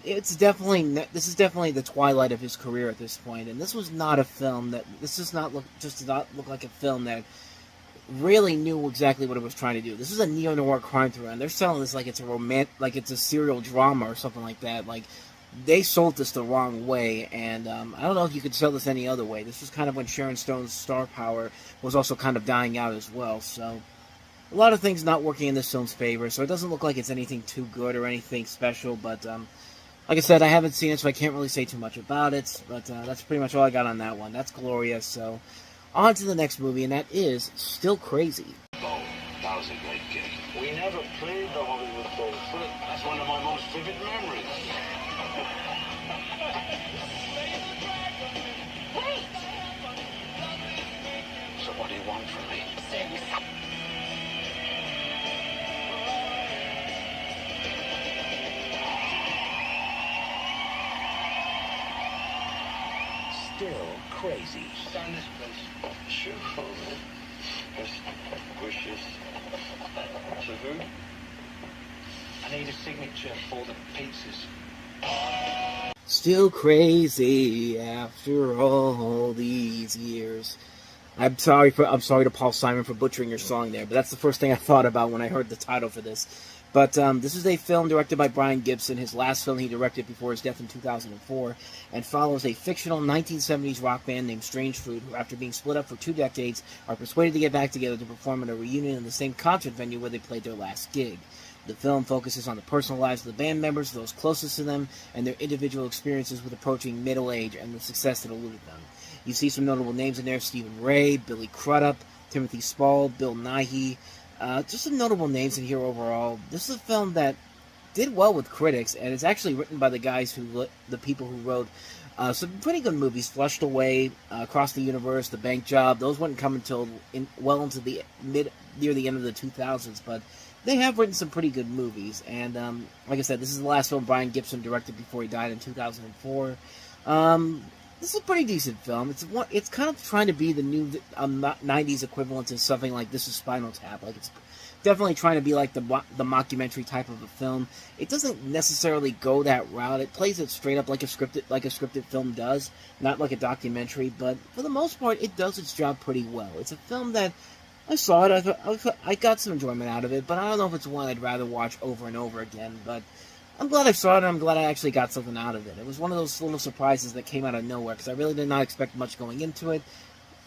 S2: this is definitely the twilight of his career at this point. And this was not a film that does not look like a film that really knew exactly what it was trying to do. This is a neo-noir crime thriller, and they're selling this like it's a serial drama or something like that. Like, they sold this the wrong way, and I don't know if you could sell this any other way. This was kind of when Sharon Stone's star power was also kind of dying out as well, so a lot of things not working in this film's favor, so it doesn't look like it's anything too good or anything special, but like I said, I haven't seen it, so I can't really say too much about it, but that's pretty much all I got on that one. That's Gloria, so on to the next movie, and that is Still Crazy.
S3: Oh, that was a great gig. We never played the Hollywood Bowl, but that's one of my most vivid memories.
S11: Wait!
S3: So what do you want from me?
S6: Still Crazy.
S3: Sign this, please. Sure, man. Best wishes. To who? I need a signature for the pizzas.
S2: Still crazy after all these years. I'm sorry to Paul Simon for butchering your song there, but that's the first thing I thought about when I heard the title for this. But this is a film directed by Brian Gibson, his last film he directed before his death in 2004, and follows a fictional 1970s rock band named Strange Fruit, who, after being split up for 2 decades, are persuaded to get back together to perform at a reunion in the same concert venue where they played their last gig. The film focuses on the personal lives of the band members, those closest to them, and their individual experiences with approaching middle age and the success that eluded them. You see some notable names in there: Stephen Ray, Billy Crudup, Timothy Spall, Bill Nighy. Just some notable names in here overall. This is a film that did well with critics, and it's actually written by the people who wrote some pretty good movies: Flushed Away, Across the Universe, The Bank Job. Those wouldn't come until into the near the end of the 2000s, but they have written some pretty good movies. And like I said, this is the last film Brian Gibson directed before he died in 2004. This is a pretty decent film. It's kind of trying to be the new 90s equivalent to something like This Is Spinal Tap. Like, it's definitely trying to be like the mockumentary type of a film. It doesn't necessarily go that route. It plays it straight up like a scripted film does, not like a documentary. But for the most part, it does its job pretty well. It's a film that I saw it. I got some enjoyment out of it, but I don't know if it's one I'd rather watch over and over again. But I'm glad I saw it, and I'm glad I actually got something out of it. It was one of those little surprises that came out of nowhere, because I really did not expect much going into it.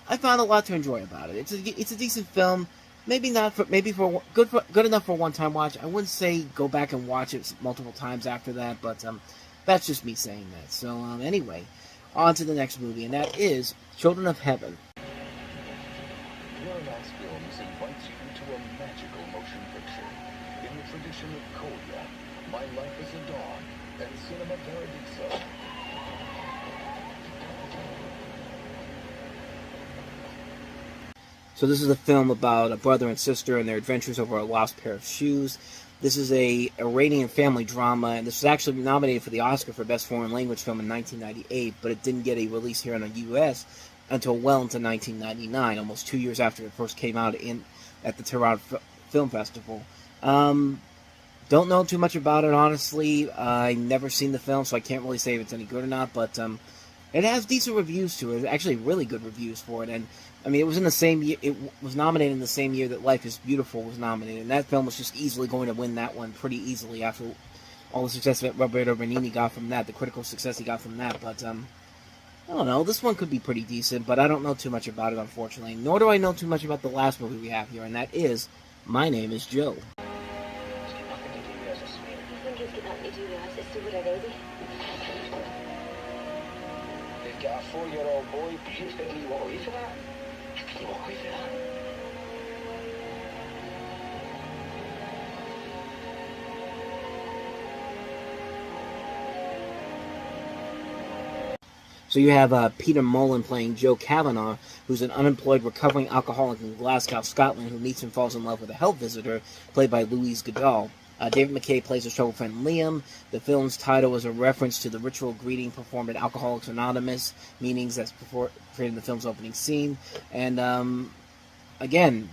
S2: I found a lot to enjoy about it. It's a decent film. Maybe good enough for a one-time watch. I wouldn't say go back and watch it multiple times after that, but that's just me saying that. So anyway, on to the next movie, and that is Children of Heaven.
S6: Miramax Films invites you to a magical motion picture in the tradition of Koya, My Life as a Dog, and Cinema Paradiso.
S2: So this is a film about a brother and sister and their adventures over a lost pair of shoes. This is a Iranian family drama, and this was actually nominated for the Oscar for Best Foreign Language Film in 1998, but it didn't get a release here in the U.S. until well into 1999, almost 2 years after it first came out at the Tehran Film Festival. Don't know too much about it, honestly. I've never seen the film, so I can't really say if it's any good or not, but it has decent reviews to it. Actually, really good reviews for it, and I mean, it was in the same year. It was nominated in the same year that Life is Beautiful was nominated, and that film was just easily going to win that one pretty easily after all the success that Roberto Benigni got from that, the critical success he got from that. But I don't know. This one could be pretty decent, but I don't know too much about it, unfortunately. Nor do I know too much about the last movie we have here, and that is My Name is Joe.
S3: They've got a 4-year-old boy. Do you expect me to walk away from that? Can you walk away from that?
S2: So you have Peter Mullen playing Joe Kavanagh, who's an unemployed recovering alcoholic in Glasgow, Scotland, who meets and falls in love with a health visitor, played by Louise Goodall. David McKay plays his troubled friend Liam. The film's title is a reference to the ritual greeting performed at Alcoholics Anonymous meetings that's created in the film's opening scene. And again,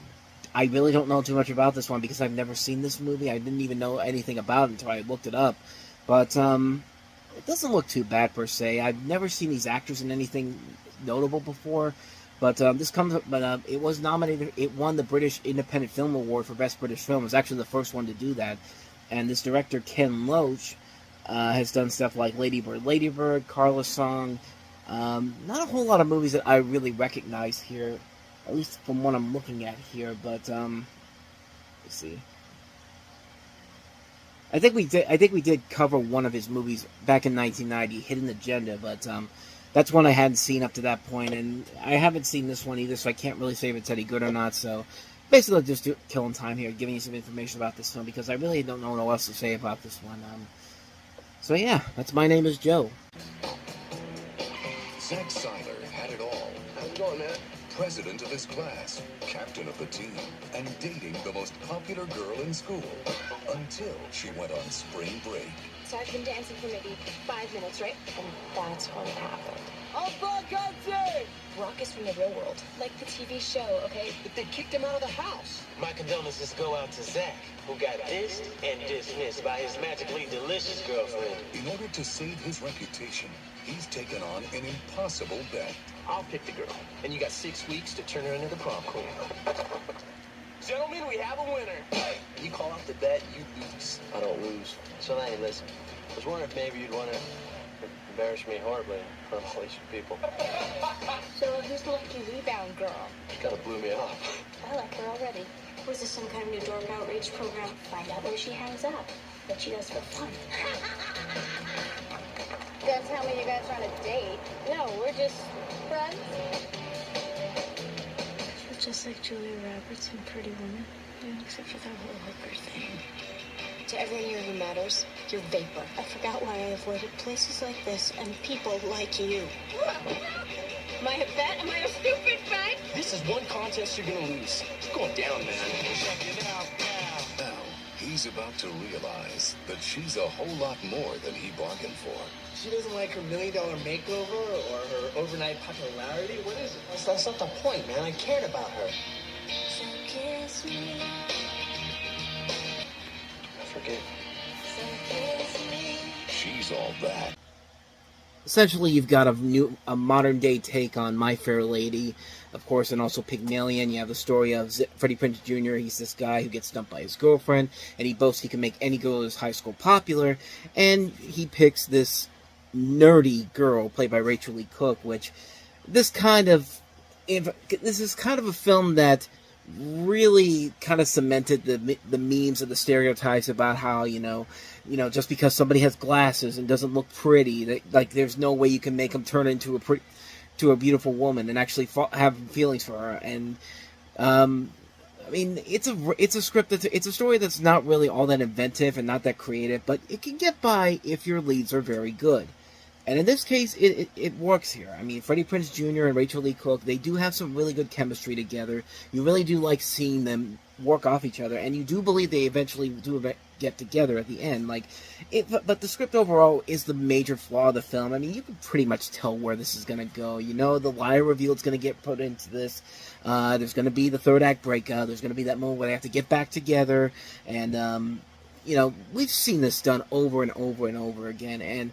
S2: I really don't know too much about this one because I've never seen this movie. I didn't even know anything about it until I looked it up. But it doesn't look too bad per se. I've never seen these actors in anything notable before. But it was nominated. It won the British Independent Film Award for Best British Film. It was actually the first one to do that. And this director, Ken Loach, has done stuff like Lady Bird, Carla's Song. Not a whole lot of movies that I really recognize here, at least from what I'm looking at here. But let's see. I think we did cover one of his movies back in 1990, Hidden Agenda, but that's one I hadn't seen up to that point, and I haven't seen this one either, so I can't really say if it's any good or not. So basically, just killing time here, giving you some information about this film, because I really don't know what else to say about this one. So yeah, that's My Name is Joe.
S15: Zack Seiler had it all. How's it going, man? President of his class, captain of the team, and dating the most popular girl in school. Until she went on spring break.
S4: So I've been dancing for maybe 5 minutes, right?
S14: And that's when it happened.
S13: Oh, fuck God's sake!
S4: Brock is from the real world, like the TV show, okay?
S13: But they kicked him out of the house.
S16: My condolences go out to Zach, who got dissed and dismissed by his magically delicious girlfriend.
S15: In order to save his reputation, he's taken on an impossible bet.
S16: I'll pick the girl, and you got 6 weeks to turn her into the prom queen. Gentlemen, we have a winner. You call off the bet, you lose. I don't lose. So now, hey, listen. I was wondering if maybe you'd want to embarrass me horribly in front of all these people.
S4: So who's the lucky rebound girl?
S16: She kind of blew me off.
S4: I like her already. Was this some kind of new dorm outreach program? Find out where she hangs out. What she does for fun. Don't tell me you guys are on a date. No, we're just friends.
S9: She's just like Julia Roberts in Pretty Woman. Yeah, except for that whole hooker thing.
S4: To everyone here who matters, you're vapor.
S9: I forgot why I avoided places like this and people like you.
S4: Am I a bet? Am I a stupid bet?
S16: This is one contest you're gonna lose. It's going down, man. Check it out now.
S15: Now, he's about to realize that she's a whole lot more than he bargained for.
S13: She doesn't like her $1 million makeover or her overnight popularity? What is it?
S16: That's not the point, man. I cared about her.
S9: So kiss me.
S16: I forget.
S9: So kiss me.
S15: She's all that.
S2: Essentially, you've got a modern-day take on My Fair Lady, of course, and also Pygmalion. You have the story of Freddie Prinze Jr. He's this guy who gets dumped by his girlfriend, and he boasts he can make any girl in his high school popular, and he picks this nerdy girl, played by Rachel Lee Cook, which this is kind of a film that really kind of cemented the memes and the stereotypes about how, you know, just because somebody has glasses and doesn't look pretty, that, like, there's no way you can make them turn into a beautiful woman and actually have feelings for her. And I mean, it's a script it's a story that's not really all that inventive and not that creative, but it can get by if your leads are very good. And in this case, it works here. I mean, Freddie Prinze Jr. and Rachel Lee Cook, they do have some really good chemistry together. You really do like seeing them work off each other, and you do believe they eventually do get together at the end. But the script overall is the major flaw of the film. I mean, you can pretty much tell where this is going to go. You know, the liar reveal is going to get put into this. There's going to be the third act breakout. There's going to be that moment where they have to get back together, and you know, we've seen this done over and over and over again, and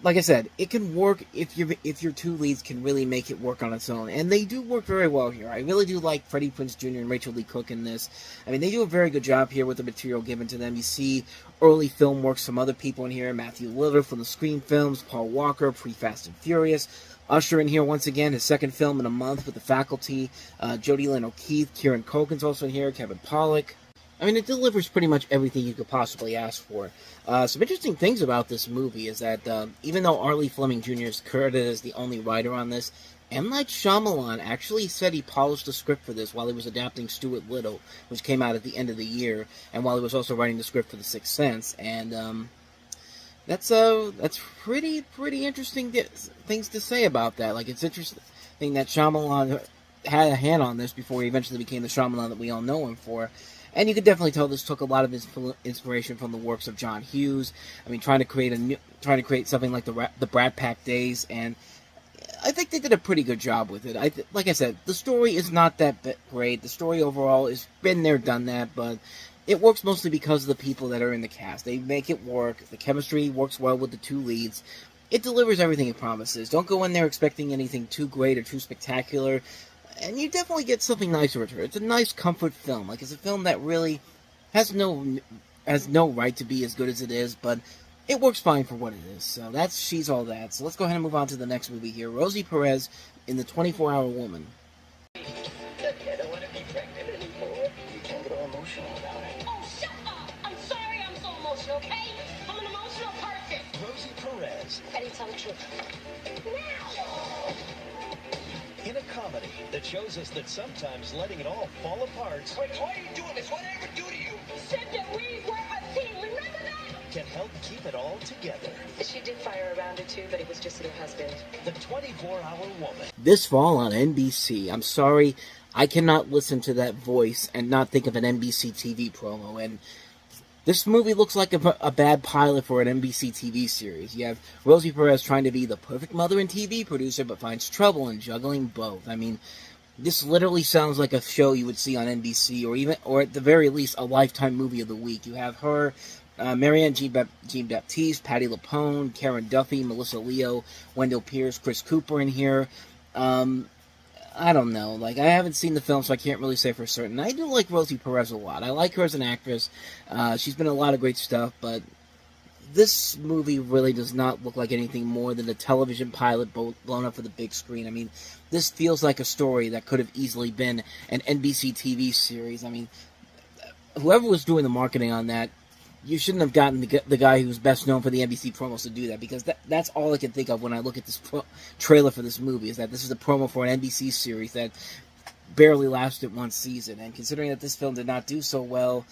S2: like I said, it can work if your two leads can really make it work on its own, and they do work very well here. I really do like Freddie Prinze Jr. and Rachel Lee Cook in this. I mean, they do a very good job here with the material given to them. You see early film works from other people in here: Matthew Lillard from the Scream films, Paul Walker, pre-Fast and Furious, Usher in here once again, his second film in a month with The Faculty, Jodie Lynn O'Keefe, Kieran Culkin's also in here, Kevin Pollak. I mean, it delivers pretty much everything you could possibly ask for. Some interesting things about this movie is that even though Arlie Fleming Jr. is credited as the only writer on this, M. Night Shyamalan actually said he polished the script for this while he was adapting Stuart Little, which came out at the end of the year, and while he was also writing the script for The Sixth Sense. And that's pretty interesting things to say about that. Like, it's interesting that Shyamalan had a hand on this before he eventually became the Shyamalan that we all know him for. And you can definitely tell this took a lot of inspiration from the works of John Hughes. I mean, trying to create something like the Brat Pack days, and I think they did a pretty good job with it. Like I said, the story is not that great. The story overall is been there, done that, but it works mostly because of the people that are in the cast. They make it work. The chemistry works well with the two leads. It delivers everything it promises. Don't go in there expecting anything too great or too spectacular, and you definitely get something nice to return. It's a nice comfort film. Like, it's a film that really has no right to be as good as it is, but it works fine for what it is. So that's She's All That. So let's go ahead and move on to the next movie here. Rosie Perez in The 24-Hour Woman.
S11: I don't want to be pregnant anymore.
S3: You can't get all emotional about it.
S11: Oh, shut up! I'm sorry I'm so emotional, okay? I'm an emotional person.
S3: Rosie Perez.
S11: Ready to tell the truth. Now!
S3: In a comedy that shows us that sometimes letting it all fall apart.
S16: Wait, why are you doing this? What did I ever do to you?
S11: You said that we were a team, remember that?
S3: Can help keep it all together.
S4: She did fire around her too, but it was just her husband.
S3: The 24-Hour Woman.
S2: This fall on NBC. I'm sorry, I cannot listen to that voice and not think of an NBC TV promo. And this movie looks like a bad pilot for an NBC TV series. You have Rosie Perez trying to be the perfect mother and TV producer, but finds trouble in juggling both. I mean, this literally sounds like a show you would see on NBC, or at the very least, a Lifetime movie of the week. You have her, Marianne Jean-Baptiste, Patti LuPone, Karen Duffy, Melissa Leo, Wendell Pierce, Chris Cooper in here. I don't know. Like, I haven't seen the film, so I can't really say for certain. I do like Rosie Perez a lot. I like her as an actress. She's been in a lot of great stuff, but this movie really does not look like anything more than a television pilot blown up for the big screen. I mean, this feels like a story that could have easily been an NBC TV series. I mean, whoever was doing the marketing on that, you shouldn't have gotten the guy who's best known for the NBC promos to do that, because that's all I can think of when I look at this trailer for this movie, is that this is a promo for an NBC series that barely lasted one season. And considering that this film did not do so well,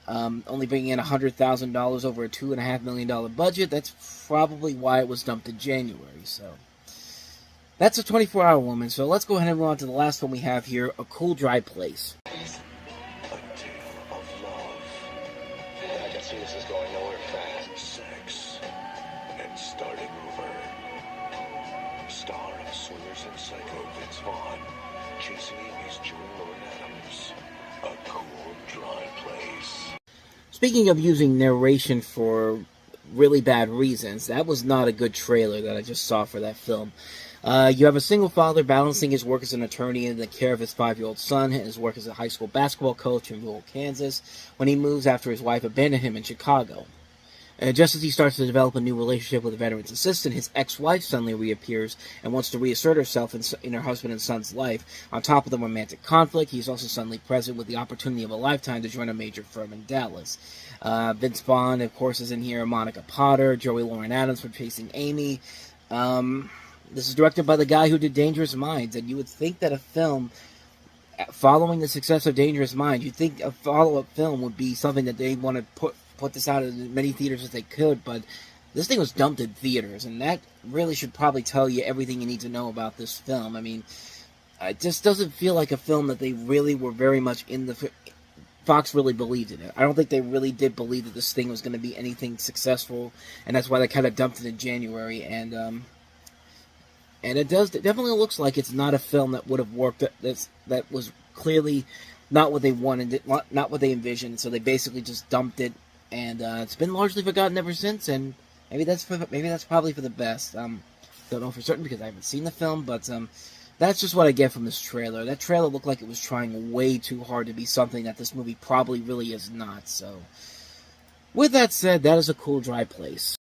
S2: only bringing in $100,000 over a $2.5 million budget, that's probably why it was dumped in January. So that's a 24-Hour Woman. So let's go ahead and move on to the last one we have here, A Cool, Dry Place.
S3: See, this is going nowhere fast.
S6: Sex and starting over. Star of Swingers and Psycho Vince Vaughn, chasing Amy's June Lord Adams. A Cool, Dry Place.
S2: Speaking of using narration for really bad reasons, that was not a good trailer that I just saw for that film. You have a single father balancing his work as an attorney and the care of his 5-year-old son and his work as a high school basketball coach in rural Kansas when he moves after his wife abandoned him in Chicago. Just as he starts to develop a new relationship with a veteran's assistant, his ex-wife suddenly reappears and wants to reassert herself in her husband and son's life. On top of the romantic conflict, he's also suddenly present with the opportunity of a lifetime to join a major firm in Dallas. Vince Vaughn, of course, is in here. Monica Potter, Joey Lauren Adams for Chasing Amy. This is directed by the guy who did Dangerous Minds, and you would think that a film following the success of Dangerous Minds, you'd think a follow-up film would be something that they want to put this out in as many theaters as they could, but this thing was dumped in theaters, and that really should probably tell you everything you need to know about this film. I mean, it just doesn't feel like a film that they really were very much in the... Fox really believed in it. I don't think they really did believe that this thing was going to be anything successful, and that's why they kind of dumped it in January, and it definitely looks like it's not a film that would have worked. That was clearly not what they wanted, not what they envisioned. So they basically just dumped it, and it's been largely forgotten ever since. And maybe that's probably for the best. Don't know for certain because I haven't seen the film, but that's just what I get from this trailer. That trailer looked like it was trying way too hard to be something that this movie probably really is not. So, with that said, that is A Cool, Dry Place.